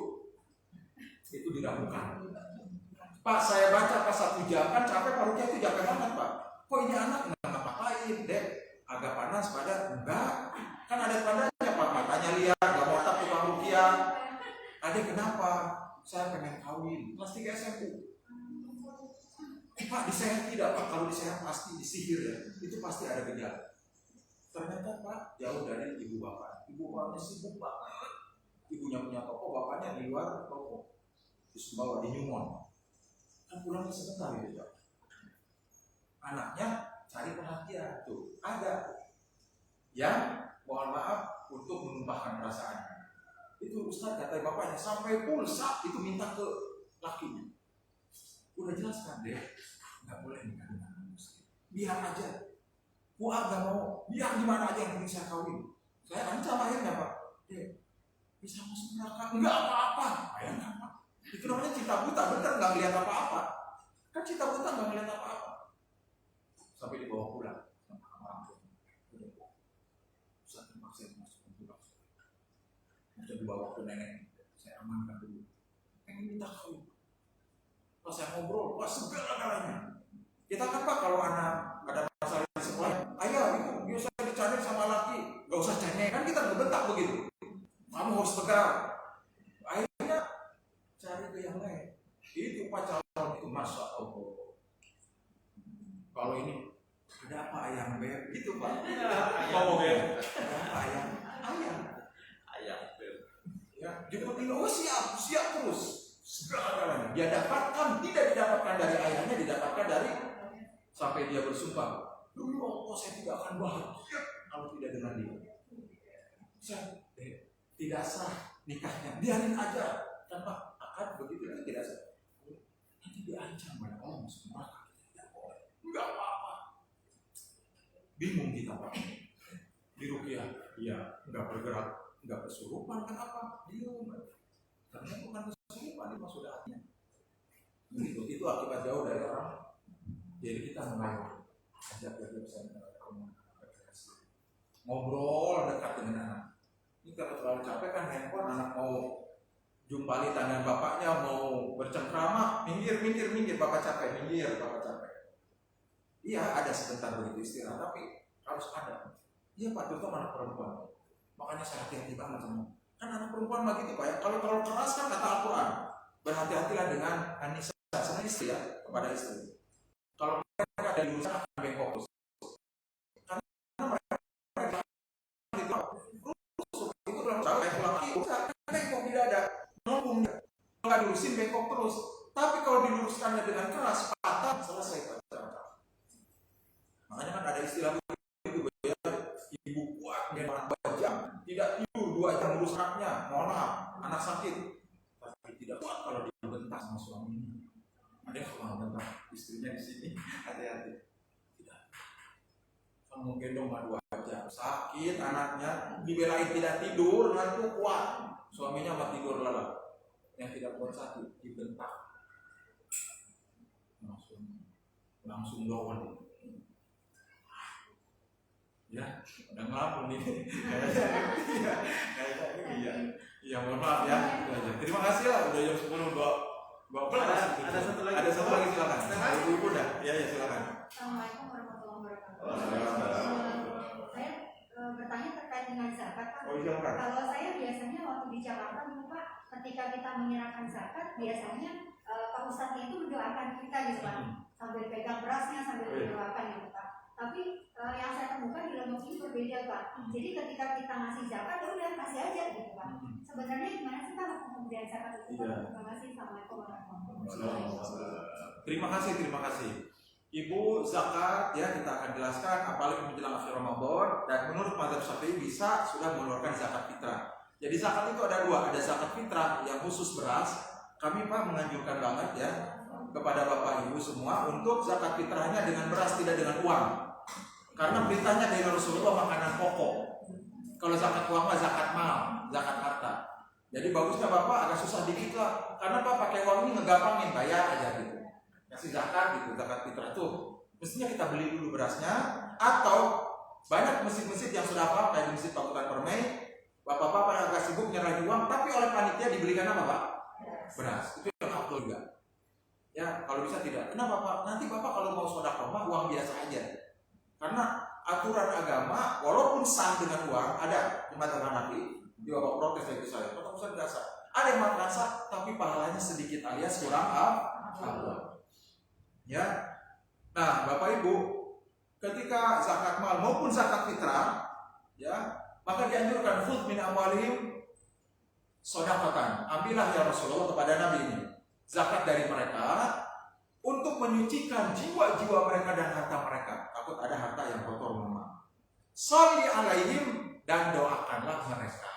itu diragukan. Pak, saya baca pas 1 jam kan capek, paruhnya itu capek banget Pak. Kok ini anak nggak ngapa-ngapain deh? Agak panas pada enggak. Kan ada tandanya Pak, matanya liar, nggak mau tatap tukang ruqyah. Adek kenapa? Saya pengen kawin. Kelas 3 SMP. Pak, disehat tidak Pak? Kalau disehat pasti disihir ya. Itu pasti ada gejala. Ternyata Pak, jauh dari ibu bapak. Ibu bapaknya sibuk banget. Ibunya punya toko, bapaknya di luar toko. Di Sumbawa, di Nyumon. Kan pulangnya sebentar gitu Pak. Anaknya cari perhatian tuh. Ada yang mohon maaf untuk menumpahkan perasaannya. Itu Ustaz kata bapaknya sampai pulsa itu minta ke lakinya. Udah jelaskan deh, nggak boleh nikah dengan anak muslim. Biar aja. Gua nggak mau. Biar gimana aja yang bisa kawin. Saya ancam akhirnya Pak. Bisa masuk neraka? Enggak apa-apa. Bayangkan Pak. Itu namanya cinta buta, bener nggak ngeliat apa-apa. Kan cinta buta nggak ngeliat apa-apa. Sampai dibawa pulang. Ustaz terpaksa masuk pulang. Sudah dibawa ke nenek. Saya amankan dulu. Pengen minta kawin. Pas saya ngobrol, wah segala-galanya. Kita kan Pak kalau anak ada masalah di sekolah, ayo itu biasa dicari sama laki, nggak usah cengeng. Kan kita ngebentak begitu. Kamu harus tegar. Akhirnya cari ke yang lain. Itu Pak calon itu Masya Allah. Kalau ini ada apa ayam beb? Gitu Pak. Ngomong ya. Ada apa ayam? Ayam beb. Ya, jemputin. Oh siap terus. Segala-galanya dia dapatkan, tidak didapatkan dari ayahnya, didapatkan dari sampai dia bersumpah, dulu Allah saya tidak akan bahagia kalau tidak dengan dia. Saya tidak sah nikahnya, biarin aja tanpa akad begitu itu tidak sah. Nanti diancam oleh Allah masuk neraka, tidak boleh, enggak apa-apa. Bingung kita Pak. Di ruqyah, iya, enggak bergerak, enggak kesurupan, kenapa? Bingung. Karena bukan kesurupan, itu sudah hatinya. Begitu, itu akibat jauh dari orang. Jadi kita mengayomi, ajak dia bisa ngobrol dekat dengan anak. Ini kalau terlalu capek kan handphone, anak mau jumpali tangan bapaknya, mau bercengkrama, minggir, bapak capek, bapak capek. Iya ada sebentar begitu istirahat, tapi harus ada. Iya Pak, terutama anak perempuan. Makanya saya hati-hati banget sama. Kan anak perempuan begitu Pak ya. Kalau terlalu keras kan kata Al-Quran, berhati-hatilah dengan Anissa, sama istri ya, kepada istri. Kalau mereka ada di urusan akan bengkok terus. Karena mereka itu dalam cara kayak laki, bengkok tidak ada, nonggung nggak diurusin bengkok terus. Tapi kalau diluruskannya dengan keras, patah selesai pacaran. Makanya kan ada istilah itu ya, ibu kuat dia anak 2 jam, tidak tidur 2 jam ngurus anaknya, mohon maaf, anak sakit, tapi tidak kuat kalau dibentak sama suaminya. Ada yang suka bentak istrinya di sini, hati-hati. Tidak. Kamu gendong 2 jam, sakit anaknya, dibelain tidak tidur, ngantuk kuat, suaminya mah tidur lelap. Yang tidak kuat sakit, dibentak, langsung lawan. Ya, udah ngelamun nih. Kayaknya iya Ya mohon maaf ya. Itu aja. Terima kasih ya udah jam 10:12. Ada satu lagi. Ada satu lagi silakan. Ibu dah. Ya silakan. Assalamualaikum warahmatullahi wabarakatuh. Waalaikumsalam. Saya bertanya terkait dengan zakat, Pak. Oh silakan. Kalau saya biasanya waktu di Jakarta dulu, Pak, ketika kita menyerahkan zakat, biasanya Pak Ustadz itu mendoakan kita gitu, Pak, sambil pegang berasnya sambil mendoakan gitu, Pak. Tapi yang saya temukan di Lombok ini berbeda, Pak. Jadi ketika kita ngasih zakat, ya udah kasih aja gitu, Pak. Sebenarnya gimana sih, Pak, pemberian zakat itu, Pak? Terima kasih. Assalamualaikum warahmatullahi wabarakatuh. Terima kasih. Ibu, zakat ya kita akan jelaskan apalagi menjelang akhir Ramadan, dan menurut mazhab Syafi'i bisa sudah mengeluarkan zakat fitrah. Jadi zakat itu ada dua, ada zakat fitrah yang khusus beras. Kami Pak menganjurkan banget ya kepada Bapak Ibu semua untuk zakat fitrahnya dengan beras, tidak dengan uang. Karena perintahnya dari Rasulullah makanan pokok. Kalau zakat uang mah zakat mal, zakat harta. Jadi bagusnya Bapak agak susah dikit lah, karena Pak pakai uang ini ngegampangin, bayar aja gitu. Kasih zakat gitu, zakat fitrah tuh mestinya kita beli dulu berasnya, atau banyak masjid-masjid yang sudah apa kayak di Masjid Pakutan Permai, bapak-bapak yang agak sibuk nyerahin uang, tapi oleh panitia dibelikan apa Pak? Beras. Itu yang afdol juga. Ya kalau bisa tidak. Kenapa Pak? Nanti Bapak kalau mau sedekah mah uang biasa aja. Karena aturan agama walaupun sah dengan uang, ada di mazhab Hanafi, di Bapak protes dari saya, Bapak Ustaz biasa. Ada yang mengatakan sah, tapi pahalanya sedikit alias kurang afdol. Ya, nah Bapak Ibu, ketika zakat mal maupun zakat fitrah, ya maka dianjurkan khudz min amwalihim shadaqatan. Ambillah ya Rasulullah kepada Nabi ini zakat dari mereka untuk menyucikan jiwa-jiwa mereka dan harta mereka. Takut ada harta yang kotor memang. Sholli alaihim, dan doakanlah mereka.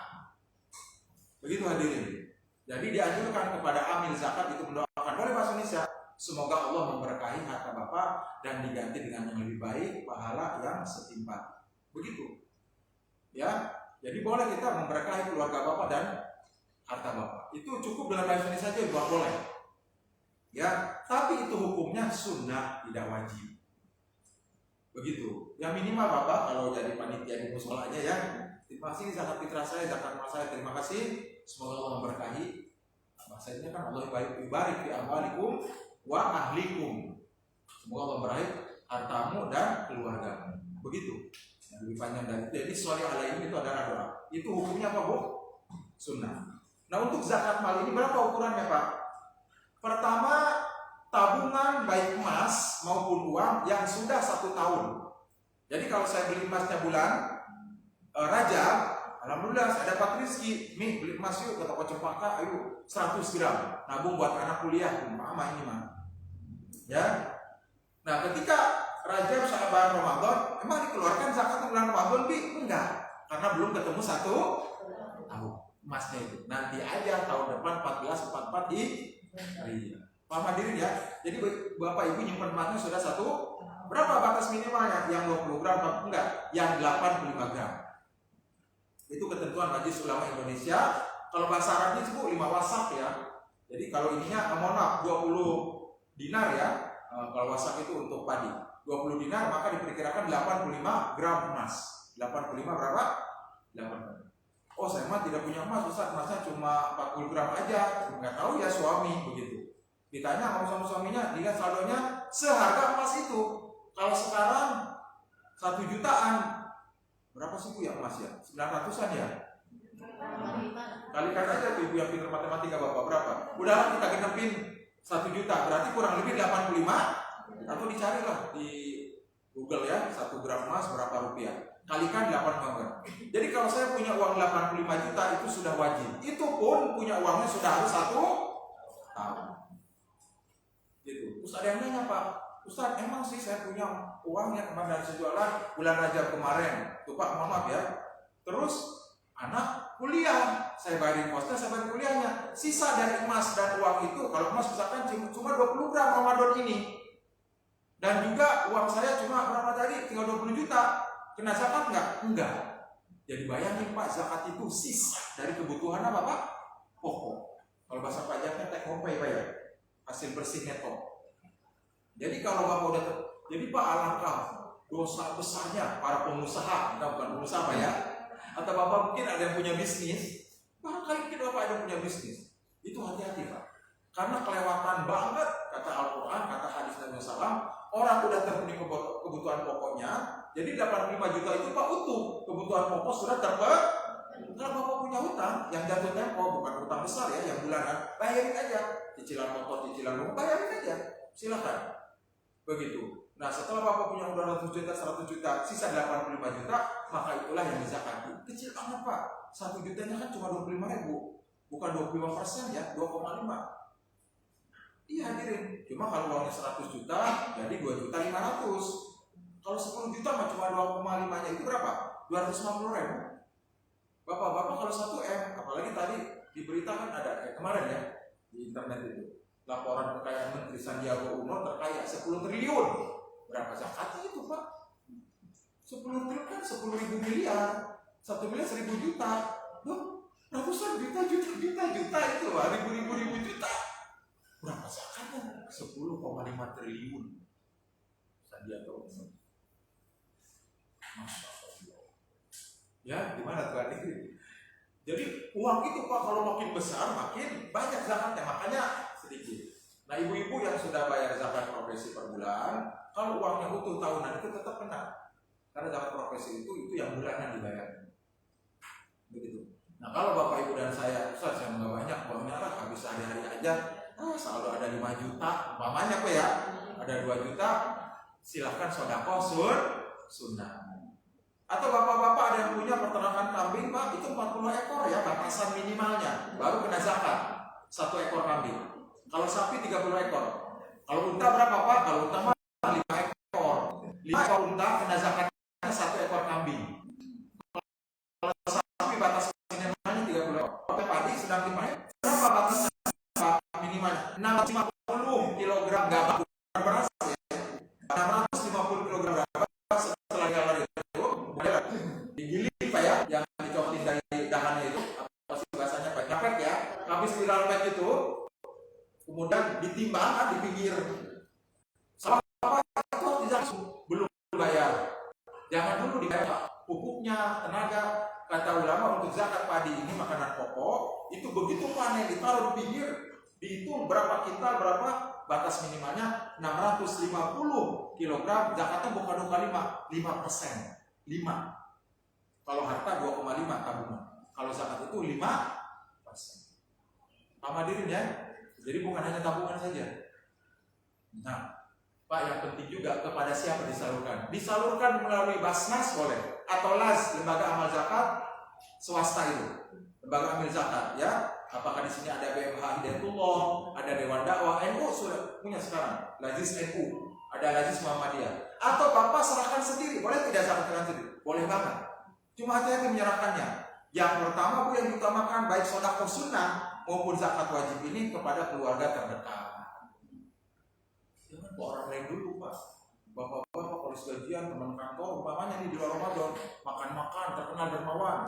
Begitu hadirin. Jadi dianjurkan kepada amil zakat itu mendoakan. Boleh bahasa Indonesia. Semoga Allah memberkahi harta Bapak dan diganti dengan yang lebih baik, pahala yang setimpal. Begitu. Ya, jadi boleh kita memberkahi keluarga Bapak dan harta Bapak. Itu cukup dalam bahasa Indonesia saja, boleh. Ya, tapi itu hukumnya sunnah, tidak wajib. Begitu. Ya minimal Bapak kalau jadi panitia di musholanya ya. Terima kasih zakat fitrah saya, zakat mal saya, terima kasih. Semoga Allah memberkahi. Maksudnya kan Allah barik fi amwalikum wa ahlikum. Semoga Allah memberkahi hartamu dan keluargamu. Begitu. Yang lebih panjang dari itu. Jadi sholli alaihim itu adalah doa. Itu hukumnya apa, Bu? Sunnah. Nah, untuk zakat mal ini berapa ukurannya, Pak? Pertama, tabungan baik emas maupun uang yang sudah 1 tahun. Jadi kalau saya beli emasnya bulan Rajab, alhamdulillah saya dapat rezeki. Nih beli emas yuk ke toko Cempaka, ayo 100 gram. Nabung buat anak kuliah, mama ini mah. Ya. Nah, ketika Rajab, Sya'ban, Ramadan, emang dikeluarkan zakat bulan Ramadan, Bi? Enggak. Karena belum ketemu 1 tahun emasnya itu. Nanti aja tahun depan 1444 Iya. Paham hadirin ya? Jadi Bapak Ibu nyimpan emasnya sudah 1. Berapa batas minimalnya? Yang 20 gram? Enggak. Yang 85 gram. Itu ketentuan Majelis Ulama Indonesia. Kalau bahasa Arabnya itu 5 wasak ya. Jadi kalau ininya mohon maaf 20 dinar ya. Kalau wasak itu untuk padi. 20 dinar maka diperkirakan 85 gram emas. 85 berapa? 85. Oh saya mah tidak punya emas, Ustaz, emasnya cuma 40 gram aja. Nggak tahu ya suami begitu. Ditanya sama suaminya, dilihat saldonya seharga emas itu. Kalau sekarang 1 jutaan, berapa sih Bu ya emas ya? 900-an ya? Kalikan aja tuh Ibu yang pintar matematika Bapak berapa? Udah kita genepin 1 juta, berarti kurang lebih 85. Atau dicarilah di Google ya, 1 gram emas berapa rupiah? Kalikan 85 gram. Jadi kalau saya punya uang 85 juta itu sudah wajib. Itu pun punya uangnya sudah harus 1 tahun. Gitu. Terus ada yang nanya Pak, Ustaz emang sih saya punya uang yang kemarin dari jualan bulan Rajab kemarin. Tuh Pak, mohon maaf ya. Terus anak kuliah, saya bayarin kosnya, saya bayarin kuliahnya. Sisa dari emas dan uang itu, kalau emas misalkan cuma 20 gram Ramadan ini. Dan juga uang saya cuma berapa tadi? Tinggal 20 juta. Kena zakat enggak? Enggak. Jadi bayangin Pak, zakat itu sisa dari kebutuhan apa Pak? Pokok. Kalau bahasa pajaknya take home pay Pak ya. Hasil bersih neto. Jadi kalau Bapak udah jadi Pak alangkah dosa besarnya para pengusaha, kita bukan pengusaha Pak ya. Atau Bapak mungkin ada yang punya bisnis, barangkali Barangkali mungkin Bapak ada punya bisnis, itu hati-hati Pak. Karena kelewatan banget kata Al-Quran, kata hadis Nabi SAW, orang udah terpenuhi kebutuhan pokoknya, jadi 85 juta itu Pak utuh, kebutuhan pokok sudah terpenuhi. Kalau Bapak punya hutang yang jatuh tempo, bukan hutang besar ya, yang bulanan, bayarin aja. Cicilan motor, cicilan rumah, bayarin aja. Silakan. Begitu. Nah setelah Bapak punya 200 juta, 100 juta, sisa 85 juta, maka itulah yang dizakati. Kecil banget Pak. 1 jutanya kan cuma 25.000, bukan 25% ya, 2,5. Iya hadirin. Cuma kalau uangnya 100 juta, jadi 2.500.000. Kalau 10 juta mah cuma 2,5-nya itu berapa? 250.000. Bapak-bapak kalau 1 M, apalagi tadi diberitakan ada kemarin ya di internet itu laporan kekayaan Menteri Sandiaga Uno terkaya 10 triliun. Berapa zakatnya itu Pak? 10 triliun kan 10.000 miliar, 1 miliar 1.000 juta. Loh, ratusan juta itu Pak, ribu juta. Berapa zakatnya? 10,5 triliun. Sandiaga Uno. Masya Allah. Ya, gimana tuh adik? Jadi uang itu Pak kalau makin besar makin banyak zakatnya, makanya sedikit. Nah ibu-ibu yang sudah bayar zakat progresif per bulan, kalau uangnya utuh tahunan itu tetap kena. Karena zakat progresif itu yang bulanan dibayar. Begitu. Nah kalau Bapak Ibu dan saya, Ustaz saya nggak banyak uangnya lah, habis hari-hari aja, selalu ada 5 juta, umpamanya Pak ya, ada 2 juta, silahkan sedekah sunnah. Atau bapak-bapak ada yang punya peternakan kambing Pak, itu 40 ekor ya batasan minimalnya, baru kena zakat 1 ekor kambing. Kalau sapi 30 ekor. Kalau unta berapa Pak? Kalau unta mah 5 ekor. 5 ekor unta kena zakatnya 1 ekor kambing. Kalau sapi batas minimalnya 30 ekor. Kalau padi sedang dipanen, berapa batas minimalnya? 650 kg gabah beras ya. 650 kg gabah setelah dialari digiling Pak ya, yang dicoklin dari dahannya itu, apa sih bahasanya Pak? Ngapet ya, habis viral pack itu, kemudian ditimbang kan di pinggir. Sama apa itu tidak belum bayar. Jangan dulu dibayar Pak. Pupuknya, tenaga, kata ulama untuk zakat padi ini makanan pokok, itu begitu panen ditaruh di pinggir, dihitung berapa kintal, berapa batas minimalnya 650 kg, zakatnya bukan 5%. 5. Kalau harta 2,5 tabungan. Kalau zakat itu 5%. Paham hadirin ya? Jadi bukan hanya tabungan saja. Nah, Pak yang penting juga kepada siapa disalurkan? Disalurkan melalui Basnas boleh, atau LAS, lembaga amal zakat swasta itu. Lembaga amil zakat ya. Apakah di sini ada BMH Hidayatullah, ada Dewan Dakwah, NU sudah punya sekarang, Lazis NU, ada Lazis Muhammadiyah. Atau Bapak serahkan sendiri, boleh tidak zakatkan sendiri? Boleh banget. Cuma hati-hati menyerahkannya. Yang pertama Bu yang diutamakan baik sedekah sunnah maupun zakat wajib ini kepada keluarga terdekat. Jangan ke orang lain dulu Pak. Bapak-bapak kalau gajian teman kantor, umpamanya nih di luar Ramadan, makan-makan terkenal dermawan,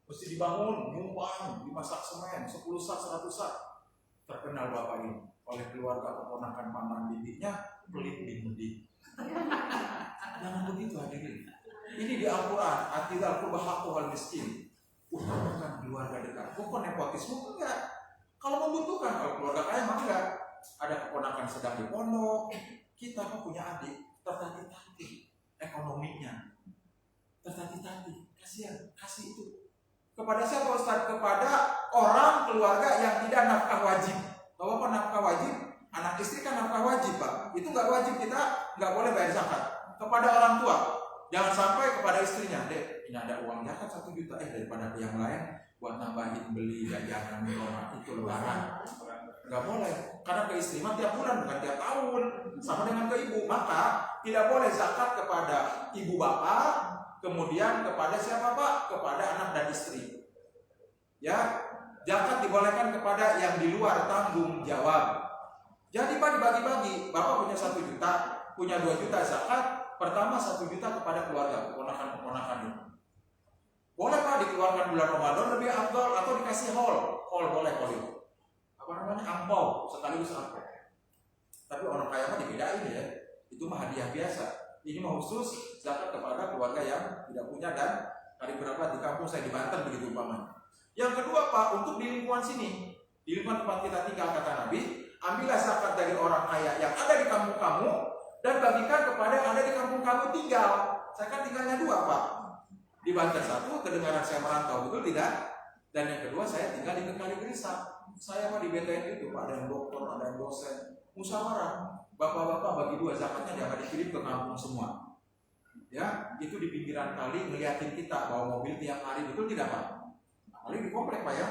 mesti dibangun, nyumbang, dimasak semen, 10 sak, 100 sak. Terkenal Bapak ini oleh keluarga keponakan paman bibinya pelit dimedi. Jangan begitu hadirin. Ini di Al-Quran, atidal qurba haqqu wal miskin. Utamakan keluarga dekat. Bukan nepotisme enggak. Kalau membutuhkan, kalau keluarga kaya mah enggak. Ada keponakan sedang di pondok, kita kok punya adik, tertati-tati ekonominya. Tertati-tati, kasihan, kasih itu. Kepada siapa Ustaz? Kepada orang keluarga yang tidak nafkah wajib. Kalau apa nafkah wajib? Anak istri kan nafkah wajib Pak. Itu enggak wajib, kita enggak boleh bayar zakat. Kepada orang tua. Jangan sampai kepada istrinya, Dek, ini ada uang zakat 1 juta, daripada ke yang lain buat nambahin beli jajanan orang itu lebaran. Enggak boleh, karena ke istri mah tiap bulan bukan tiap tahun, sama dengan ke ibu. Maka tidak boleh zakat kepada ibu bapak, kemudian kepada siapa Pak? Kepada anak dan istri. Ya, zakat dibolehkan kepada yang di luar tanggung jawab. Jadi Pak dibagi-bagi, Bapak punya 1 juta, punya 2 juta zakat. Pertama 1 juta kepada keluarga, keponakan-keponakan itu. Boleh Pak dikeluarkan bulan Ramadan lebih afdal atau dikasih hol boleh itu. Apa namanya? Ampau, sekaligus ampau. Tapi orang kaya mah dibedain ya. Itu mah hadiah biasa. Ini mah khusus zakat kepada keluarga yang tidak punya dan hari berapa di kampung saya di Banten begitu umpamanya. Yang kedua Pak, untuk di lingkungan sini, di lingkungan tempat kita tinggal, kata Nabi, ambillah zakat dari orang kaya yang ada di kampung kamu dan bagikan kepada yang ada di kampung kamu tinggal. Saya kan tinggalnya 2 Pak. Di Banten 1, kedengaran saya merantau, betul tidak? Dan yang kedua saya tinggal di Kaligresa. Saya Pak di BTN itu Pak, ada yang dokter, ada yang dosen, musyawarah. Bapak-bapak bagi 2 zakatnya jangan dikirim ke kampung semua. Ya, itu di pinggiran kali ngeliatin kita bawa mobil tiap hari, betul tidak Pak? Paling di komplek Pak ya.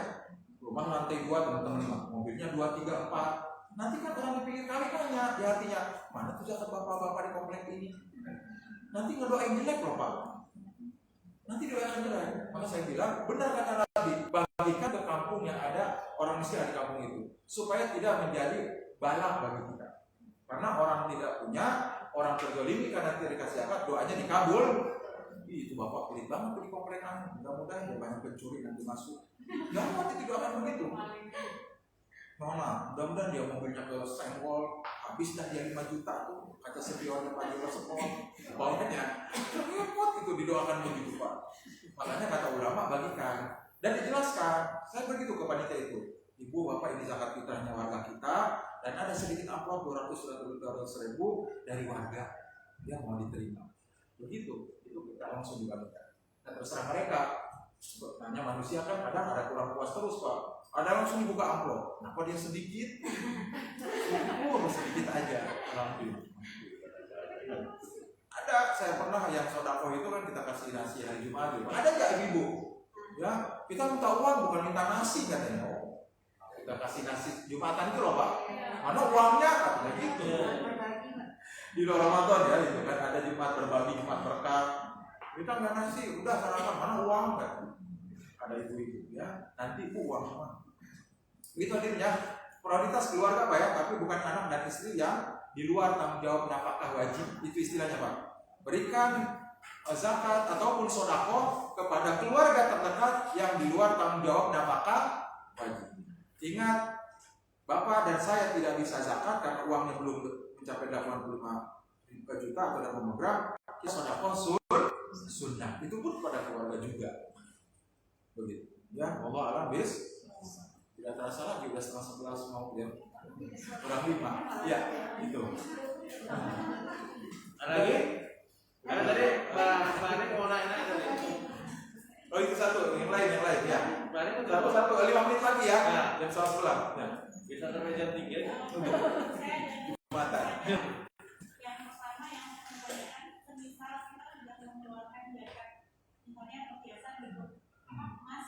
Rumah lantai 2 teman-teman, mobilnya 2, 3, 4. Nanti kan orang di pinggir kali nanya di hatinya, mana tuh zakat bapak-bapak di komplek ini? Nanti ngedoain jelek loh Pak. Nanti doakan jelek. Maka saya bilang, benar kata Nabi, bagikan ke kampung yang ada orang miskin di kampung itu, supaya tidak menjadi bala bagi kita. Karena orang tidak punya, orang terzalimi karena tidak dikasih zakat, doanya dikabul. Itu bapak pelit banget di komplek kami. Mudah-mudahan ya banyak pencuri nanti masuk. Nggak mau didoakan begitu. Nona, mudah-mudahan dia mobilnya ke senggol, habis dah dia 5 juta tuh, kaca spionnya Pak Joko Sepon, bawahnya, repot itu didoakan begitu Pak. Makanya kata ulama bagikan dan dijelaskan. Saya begitu ke panitia itu, ibu bapak ini zakat fitrahnya warga kita dan ada sedikit amplop 200.000 dari warga yang mau diterima. Begitu, itu kita langsung dibagikan. Dan terserah mereka. Sebenarnya manusia kan ada kurang puas terus Pak. Ada langsung dibuka amplop. Kenapa dia sedikit? Sedikit aja. Alhamdulillah. Ada, saya pernah yang sodako itu kan kita kasih nasi hari Jumat. Ada nggak ibu? Ya, kita minta uang bukan minta nasi katanya. Oh, kita kasih nasi Jumatan itu loh Pak. Mana uangnya? Katanya gitu. Di luar Ramadan ya, itu kan ada Jumat berbagi, Jumat berkah. Kita nggak nasi, udah sarapan, mana uang kan? Ada ibu-ibu ya, nanti uang semua. Itu hadirnya prioritas keluarga Pak ya, tapi bukan anak dan istri yang di luar tanggung jawab nafkah wajib. Itu istilahnya Pak. Berikan zakat ataupun sodako kepada keluarga terdekat yang di luar tanggung jawab nafkah wajib. Ingat, Bapak dan saya tidak bisa zakat karena uangnya belum mencapai 85 juta atau 80 gram. Sodako sunnah, itu pun pada keluarga juga. Begitu. Ya, Allah alam bis. Tidak terasa lagi udah 10:30 mau ya. Kurang 5. Ya, itu. Ada lagi? Ada tadi Pak Ari mau nanya tadi. Oh itu satu, yang lain ya. Pak Ari itu Satu 5 menit lagi ya. Jam 11. Ya. Bisa sampai jam 3. Jumatan. Yang pertama yang kebanyakan semisal kita sudah mengeluarkan zakat, misalnya perhiasan gitu, emas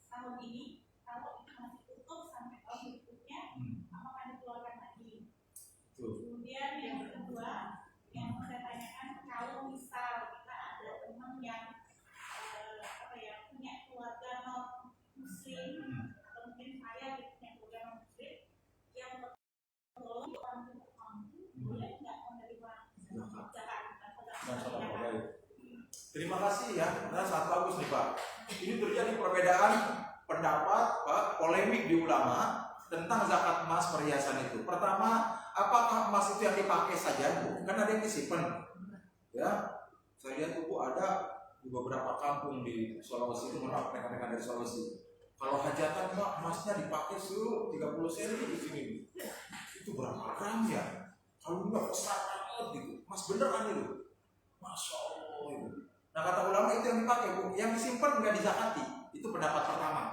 tahun ini kalau itu masih utuh sampai tahun berikutnya, apakah dikeluarkan lagi? Kemudian yang kedua yang saya tanyakan, kalau misal kita ada teman yang punya keluarga non muslim atau mungkin saya punya keluarga non muslim yang belum orang boleh nggak menerima zakat? Terima kasih ya, nah, sangat bagus nih Pak. Ini terjadi perbedaan pendapat Pak, polemik di ulama tentang zakat emas perhiasan itu. Pertama, apakah emas itu yang dipakai saja? Kan ada yang disimpan. Ya, saya lihat Bu ada di beberapa kampung di Sulawesi itu, maaf rekan-rekan dari Sulawesi. Kalau hajatan Pak, emasnya dipakai seluruh 30 cm di sini. Itu berapa gram ya? Kalau enggak besar banget gitu. Emas beneran itu. Masya Allah itu. Nah kata ulama itu yang dipakai Bu, yang disimpan nggak dizakati. Itu pendapat pertama.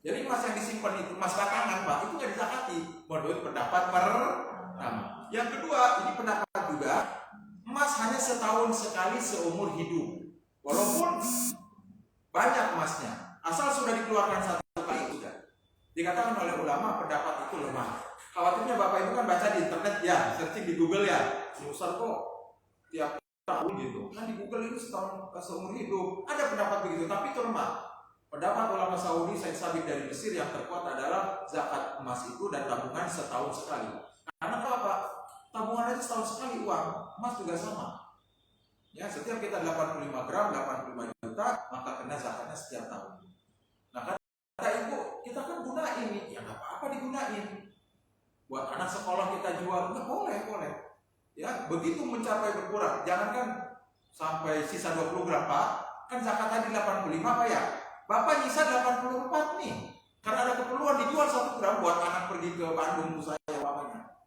Jadi emas yang disimpan itu, emas batangan Pak, itu nggak dizakati. Menurut pendapat pertama. Yang kedua, ini pendapat juga, emas hanya setahun sekali seumur hidup. Walaupun banyak emasnya, asal sudah dikeluarkan satu kali sudah. Dikatakan oleh ulama pendapat itu lemah. Khawatirnya Bapak itu kan baca di internet ya, searching di Google ya, Ustaz kok tiap tahun gitu. Kan di Google itu setahun seumur hidup. Ada pendapat begitu, tapi itu lemah. Pendapat ulama Saudi, Syekh Sabit dari Mesir yang terkuat adalah zakat emas itu dan tabungan setahun sekali. Karena apa? Tabungan aja setahun sekali uang, emas juga sama. Ya, setiap kita 85 gram, 85 juta, maka kena zakatnya setiap tahun. Nah, kata ibu, kita kan gunain nih, ya nggak apa-apa digunain. Buat anak sekolah kita jual, nggak boleh. Ya, begitu mencapai berkurang, jangankan sampai sisa 20 gram Pak, kan zakat tadi 85 Pak ya. Bapak nyisa 84 nih. Karena ada keperluan dijual 1 gram buat anak pergi ke Bandung tuh saya umpamanya.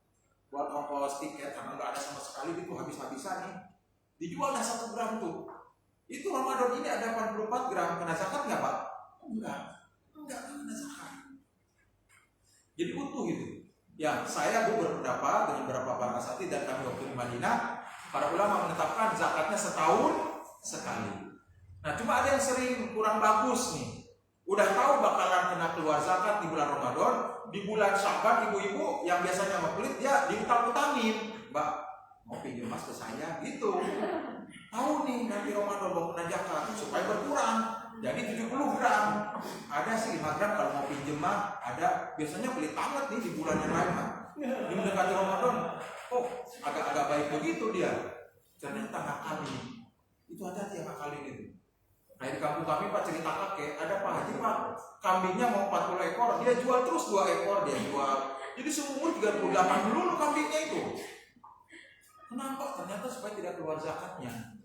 Buat ongkos tiket karena nggak ada sama sekali itu habis-habisan nih. Dijual dah 1 gram tuh. Itu Ramadan ini ada 84 gram. Kena zakat nggak Pak? Enggak kena zakat. Jadi utuh itu. Ya, saya berpendapat dengan beberapa para asatidz dan kami waktu di Madinah, para ulama menetapkan zakatnya setahun sekali. Nah, cuma ada yang sering kurang bagus nih. Udah tahu bakalan kena keluar zakat di bulan Ramadan, di bulan Syaban ibu-ibu yang biasanya mau pelit dia diutang-utangin, Mbak mau pinjam mas ke saya gitu. Tahu nih nanti Ramadan mau kena zakat supaya berkurang. Jadi 70 gram. Ada sih 5 gram kalau mau pinjem mah ada. Biasanya pelit banget nih di bulan yang lain mah. Di mendekati Ramadan, oh agak-agak baik begitu dia. Ternyata ngakali. Itu hati-hati yang ngakalin itu. Kayak di kampung kami Pak cerita kakek, ada Pak Haji Pak, kambingnya mau 40 ekor, dia jual terus 2 ekor dia jual. Jadi seumur 38 dulu kambingnya itu. Kenapa? Ternyata supaya tidak keluar zakatnya.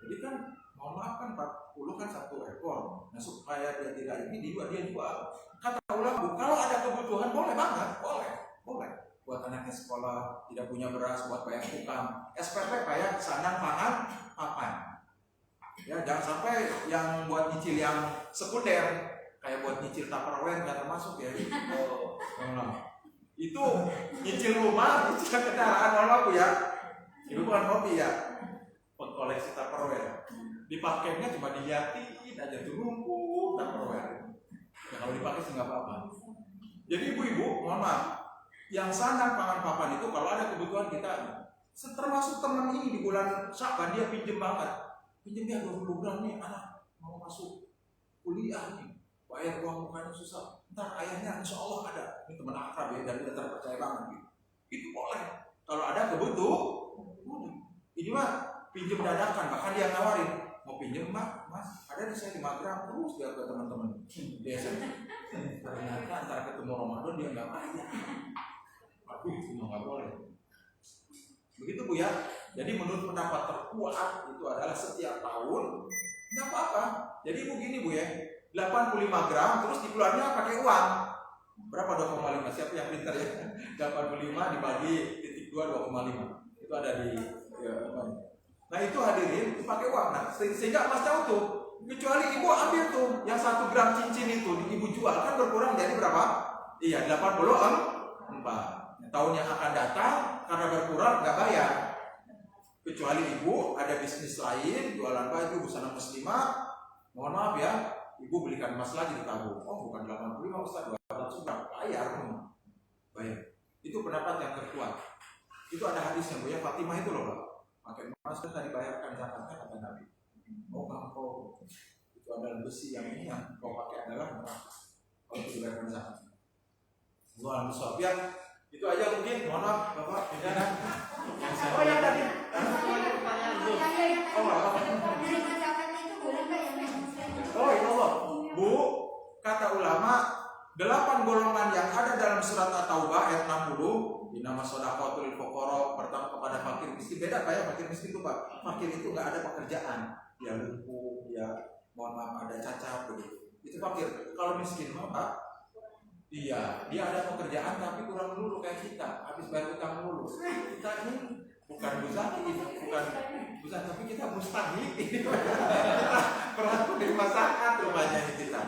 Jadi kan, mohon maaf kan 40 kan 1 ekor. Nah supaya dia tidak ini dia jual. Kata ulama, kalau ada kebutuhan boleh banget, boleh. Buat anaknya sekolah, tidak punya beras buat bayar tukang, SPP bayar sandang pangan papan. Ya, jangan sampai yang buat nyicil yang sekunder, kayak buat nyicil Tupperware nggak termasuk ya. Itu nyicil rumah, nyicil kendaraan, mohon maaf ya. Itu bukan hobi ya, koleksi Tupperware. Dipakainya cuma diliatin aja tuh rumput Tupperware. Ya kalau dipakai sih nggak apa-apa. Jadi ibu-ibu, mohon maaf, yang sandang pangan papan itu kalau ada kebutuhan kita, termasuk teman ini di bulan Syaban dia pinjem banget. Pinjemnya 20 gram nih, anak mau masuk kuliah nih, bayar uang mukanya susah. Ntar ayahnya insya Allah ada. Ini teman akrab ya, dan udah terpercaya banget gitu. Itu boleh. Kalau ada kebutuhan, ini mah pinjem dadakan. Bahkan dia nawarin, mau pinjem mas, ada di saya 5 gram terus dia ke teman-teman. Biasanya. Ternyata antara ketemu Ramadan dia nggak bayar. Aduh, itu nggak boleh. Begitu Bu ya. Jadi menurut pendapat terkuat itu adalah setiap tahun nggak apa-apa. Jadi begini Bu ya, 85 gram terus dikeluarnya pakai uang. Berapa 2,5? Siapa yang pintar ya? 85 dibagi titik 2 2,5. Itu ada di ya, apa? Nah itu hadirin itu pakai uang. Nah sehingga Mas tahu tuh, kecuali ibu ambil tuh yang 1 gram cincin itu ibu jual kan berkurang jadi berapa? Iya 84. Tahun yang akan datang karena berkurang nggak bayar. Kecuali ibu ada bisnis lain, jualan baju, busana muslimah, mohon maaf ya, ibu belikan emas lagi di tabung. Oh bukan 85 Ustaz, 200 sudah bayar. Itu pendapat yang terkuat. Itu ada hadisnya Bu ya, Fatimah itu loh Pak. Pakai emas kan tadi bayarkan zakatnya kata Nabi. Oh kau itu adalah besi yang ini yang kau pakai adalah neraka. Kalau itu dibayarkan zakatnya. Allah ya. Itu aja mungkin, mohon maaf Bapak, tidak ada yang saya tadi. Oh itu Allah. Bu, kata ulama 8 golongan yang ada dalam surat At-Taubah ayat 60, inama shadaqatul fuqara, pertama kepada fakir miskin. Beda kayak fakir miskin itu Pak. Fakir itu nggak ada pekerjaan, dia lumpuh, dia mohon maaf ada cacat begitu. Itu fakir. Kalau miskin Pak, iya, dia ada pekerjaan tapi kurang dulu kayak kita, habis bayar utang dulu. Kita ini bukan muzaki, bukan tapi kita mustahik. Kita perlu dari masyarakat rumahnya ini kita.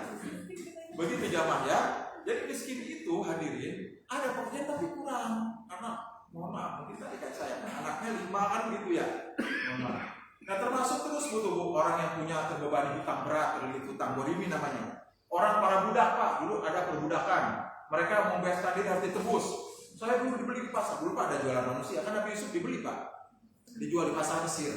Begitu jamaah ya. Jadi miskin itu hadirin ada pekerjaan tapi kurang karena mohon maaf mungkin tadi kan saya anaknya 5 kan gitu ya. Mohon maaf. Nah termasuk terus butuh Bu, orang yang punya terbebani hutang berat, hutang borimi namanya. Orang para budak Pak, dulu ada perbudakan. Mereka membebaskan diri harus ditebus. Saya dulu dibeli di pasar, dulu Pak ada jualan manusia. Kan Nabi Yusuf dibeli Pak, dijual di pasar Mesir.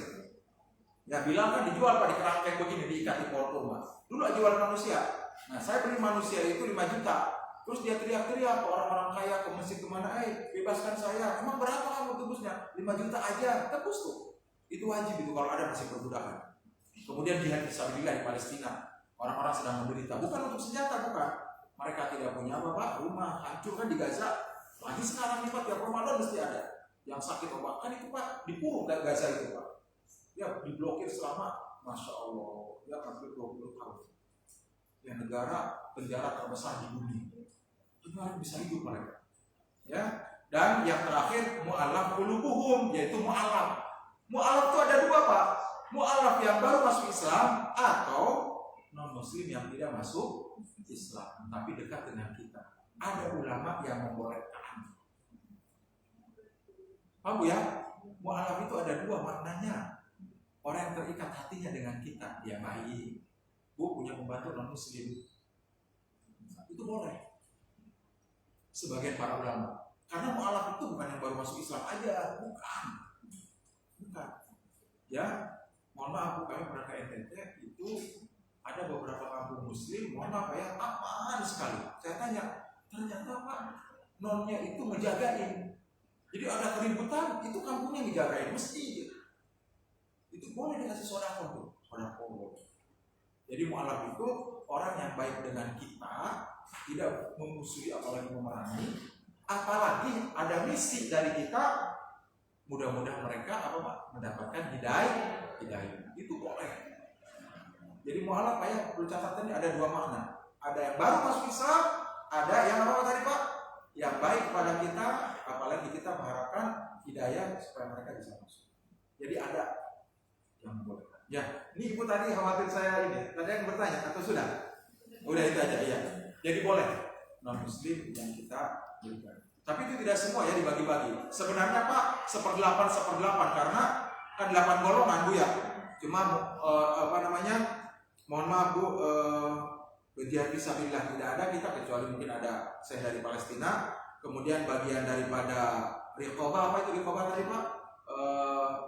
Ya bilang kan dijual Pak di kerangkeng begini, diikat di pohon kurma. Dulu jual manusia. Nah saya beli manusia itu 5 juta. Terus dia teriak-teriak ke orang-orang kaya ke Mesir kemana, bebaskan saya. Emang berapa kamu tebusnya? 5 juta aja, tebus tuh. Itu wajib itu kalau ada masih perbudakan. Kemudian jihad fisabilillah di Palestina. Orang-orang sedang menderita, bukan untuk senjata, bukan. Mereka tidak punya apa-apa, rumah hancur kan di Gaza. Lagi sekarang nih Pak, tiap Ramadan mesti ada yang sakit obat. Kan itu Pak, dikurung dari Gaza itu Pak. Ya diblokir selama, Masya Allah, ya hampir 20 tahun. ya negara penjara terbesar di dunia. Itu bisa hidup mereka. Ya. Dan yang terakhir mu'allaf qulubuhum, yaitu mu'allaf. Mu'allaf itu ada dua, Pak. Mu'allaf yang baru masuk Islam atau non muslim yang tidak masuk Islam tapi dekat dengan kita. Ada ulama yang membolehkan. Paham Bu ya? Mu'allaf itu ada dua maknanya. Orang yang terikat hatinya dengan kita, ya baik. Bu punya pembantu non muslim, itu boleh. Sebagian para ulama, karena mu'allaf itu bukan yang baru masuk Islam aja, bukan. Ya, mohon maaf Bu, kami pernah ke NTT itu ada beberapa kampung muslim, mohon maaf ya, aman sekali. Saya tanya, ternyata Pak, nonnya itu ngejagain. Jadi ada keributan, itu kampungnya ngejagain, mesti. Itu boleh dikasih sodako. Jadi mu'allaf itu orang yang baik dengan kita, tidak memusuhi apalagi memerangi, apalagi ada misi dari kita. Mudah-mudahan mereka mendapatkan hidayah. Itu boleh. Jadi mu'allaf ya, perlu catatan ada dua makna. Ada yang baru masuk Islam, ada yang apa tadi Pak? Yang baik pada kita, apalagi kita mengharapkan hidayah supaya mereka bisa masuk. Jadi ada yang boleh. Ya, ini Ibu tadi khawatir saya ini. Tadi yang bertanya atau sudah? Udah itu aja ya. Jadi boleh non muslim yang kita berikan. Tapi itu tidak semua ya dibagi-bagi. Sebenarnya Pak 1/8 karena kan 8 golongan Bu ya. Cuma mohon maaf Bu, berjihad fisabilillah tidak ada kita kecuali mungkin ada saya dari Palestina. Kemudian bagian daripada riqabah, apa itu riqabah tadi Pak?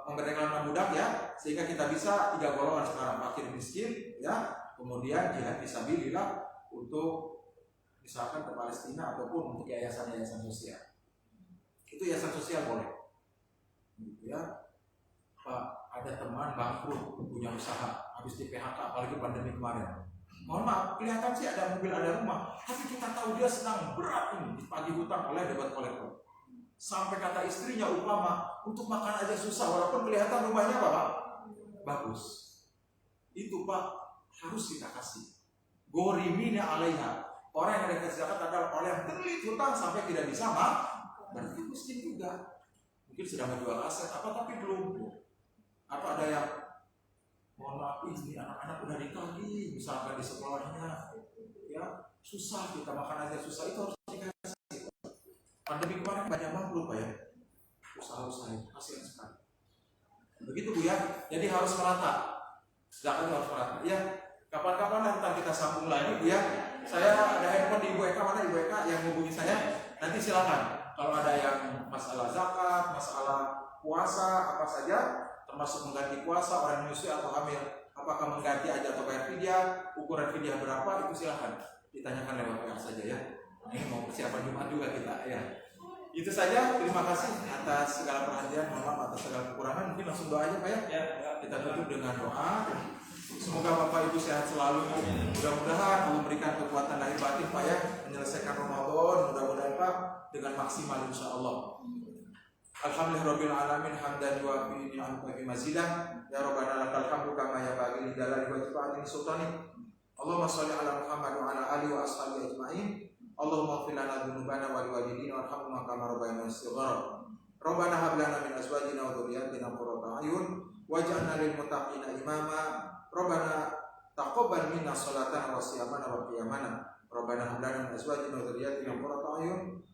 Memerdekakan budak ya, sehingga kita bisa 3 golongan sekarang, fakir miskin ya, kemudian jihad fisabilillah untuk misalkan ke Palestina ataupun untuk yayasan-yayasan sosial. Itu yayasan sosial boleh. Gitu ya. Pak, ada teman bangkrut punya usaha, habis di PHK apalagi pandemi kemarin. Mohon maaf, kelihatan sih ada mobil, ada rumah, tapi kita tahu dia sedang berat ini, ditagih hutang oleh debat kolektor. Sampai kata istrinya umpama untuk makan aja susah, walaupun kelihatan rumahnya apa Pak? Bagus. Itu Pak harus kita kasih. Gorimina alaiha. Orang yang dekat zakat adalah orang yang terlilit hutang sampai tidak bisa berarti miskin juga. Mungkin sudah menjual aset apa tapi belum. Apa ada yang mohon maaf ini anak-anak udah ditagih misalkan di sekolahnya, ya susah kita makan aja susah, itu harus dikasih. Pandemi kemarin banyak bangkrut Pak ya, usaha-usaha itu kasihan sekali. Begitu Bu ya, jadi harus merata, zakat harus merata. Ya, kapan-kapan nanti kita sambung lagi Bu ya. Saya ada handphone di Ibu Eka, mana Ibu Eka yang hubungi saya? Nanti silakan. Kalau ada yang masalah zakat, masalah puasa, apa saja, termasuk mengganti puasa, orang menyusui atau hamil, apakah mengganti aja atau bayar fidyah, ukuran fidyah berapa, itu silakan ditanyakan lewat WA saja ya. Ini mau persiapan Jumat juga kita ya. Itu saja, terima kasih atas segala perhatian, mohon maaf atas segala kekurangan. Mungkin langsung doa aja Pak ya. Kita tutup dengan doa. Semoga Bapak Ibu sehat selalu. Mudah-mudahan Allah memberikan kekuatan lahir batin Pak ya, menyelesaikan Ramadan. Mudah-mudahan Pak dengan maksimal insya Allah. Alhamdulillahirabbil alamin hamdan wa fi ni'amati fi mazidah. Ya Rabbana lakal hamdu kama yanbaghi li jalali wajhi sultanik. Allahumma shalli ala Muhammad wa ala alihi wa ashabihi ajma'in. Allahumma ighfir lana dzunubana wa liwalidina warhamhum kama rabbayana shighara. Rabbana hab lana min azwajina wa dhurriyyatina qurrata a'yun waj'alna lil muttaqina imama. Rabbana taqabbal minna sholatana wa siyamana wa qiyamana. Rabbana hab lana min azwajina wa dhurriyyatina qurrata a'yun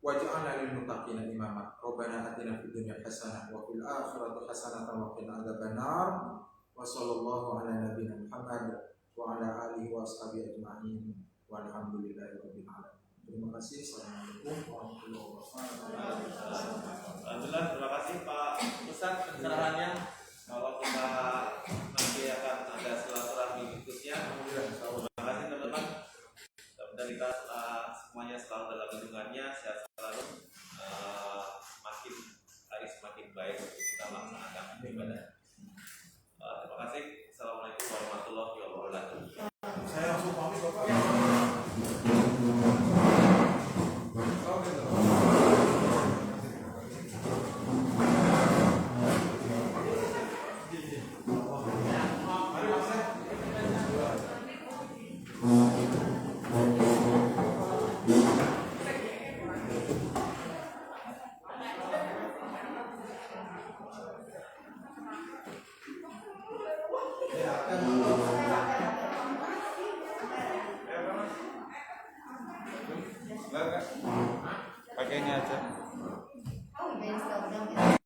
waj'alna lil muttaqina imama. Rabbana atina fid dunya hasanah wa fil akhirati hasanah wa qina adzabannar. Wa sallallahu ala nabiyyina Muhammad wa ala alihi wa ashabihi ajma'in. Walhamdulillahirabbil alamin. Terima kasih. Assalamualaikum warahmatullahi wabarakatuh. Alhamdulillah, terima kasih Pak Ustadz pencerahannya. Kalau kita nanti akan ada silaturahmi berikutnya. Terima kasih teman-teman. Mudah-mudahan kita semuanya selalu dalam lindungannya, sehat selalu, semakin hari semakin baik untuk kita melaksanakan ibadah. Terima kasih. Assalamualaikum warahmatullahi wabarakatuh. Saya langsung pamit Bapak. Enggak. Pakai ini aja. Oh, udah install udah.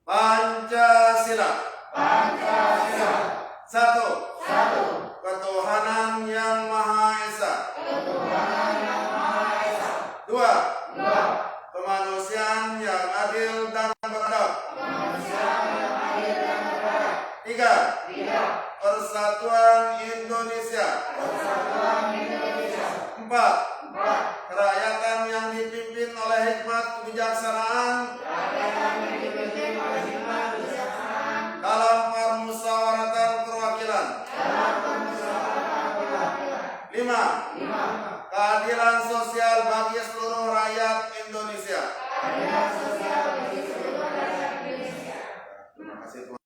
Pancasila. Pancasila. Satu. Satu. Ketuhanan yang Maha Esa. Ketuhanan yang Maha Esa. Dua. Dua. Kemanusiaan yang adil dan beradab. Kemanusiaan yang adil dan beradab. Tiga. Tiga. Persatuan Indonesia. Persatuan Indonesia. Empat. Empat. Kerakyatan yang dipimpin oleh hikmat kebijaksanaan. Kerakyatan yang dipimpin oleh hikmat kebijaksanaan. Dalam permusyawaratan perwakilan. Dalam permusyawaratan perwakilan. Lima. Lima. Keadilan sosial bagi seluruh rakyat Indonesia. Keadilan sosial bagi seluruh rakyat Indonesia. Terima kasih Tuhan.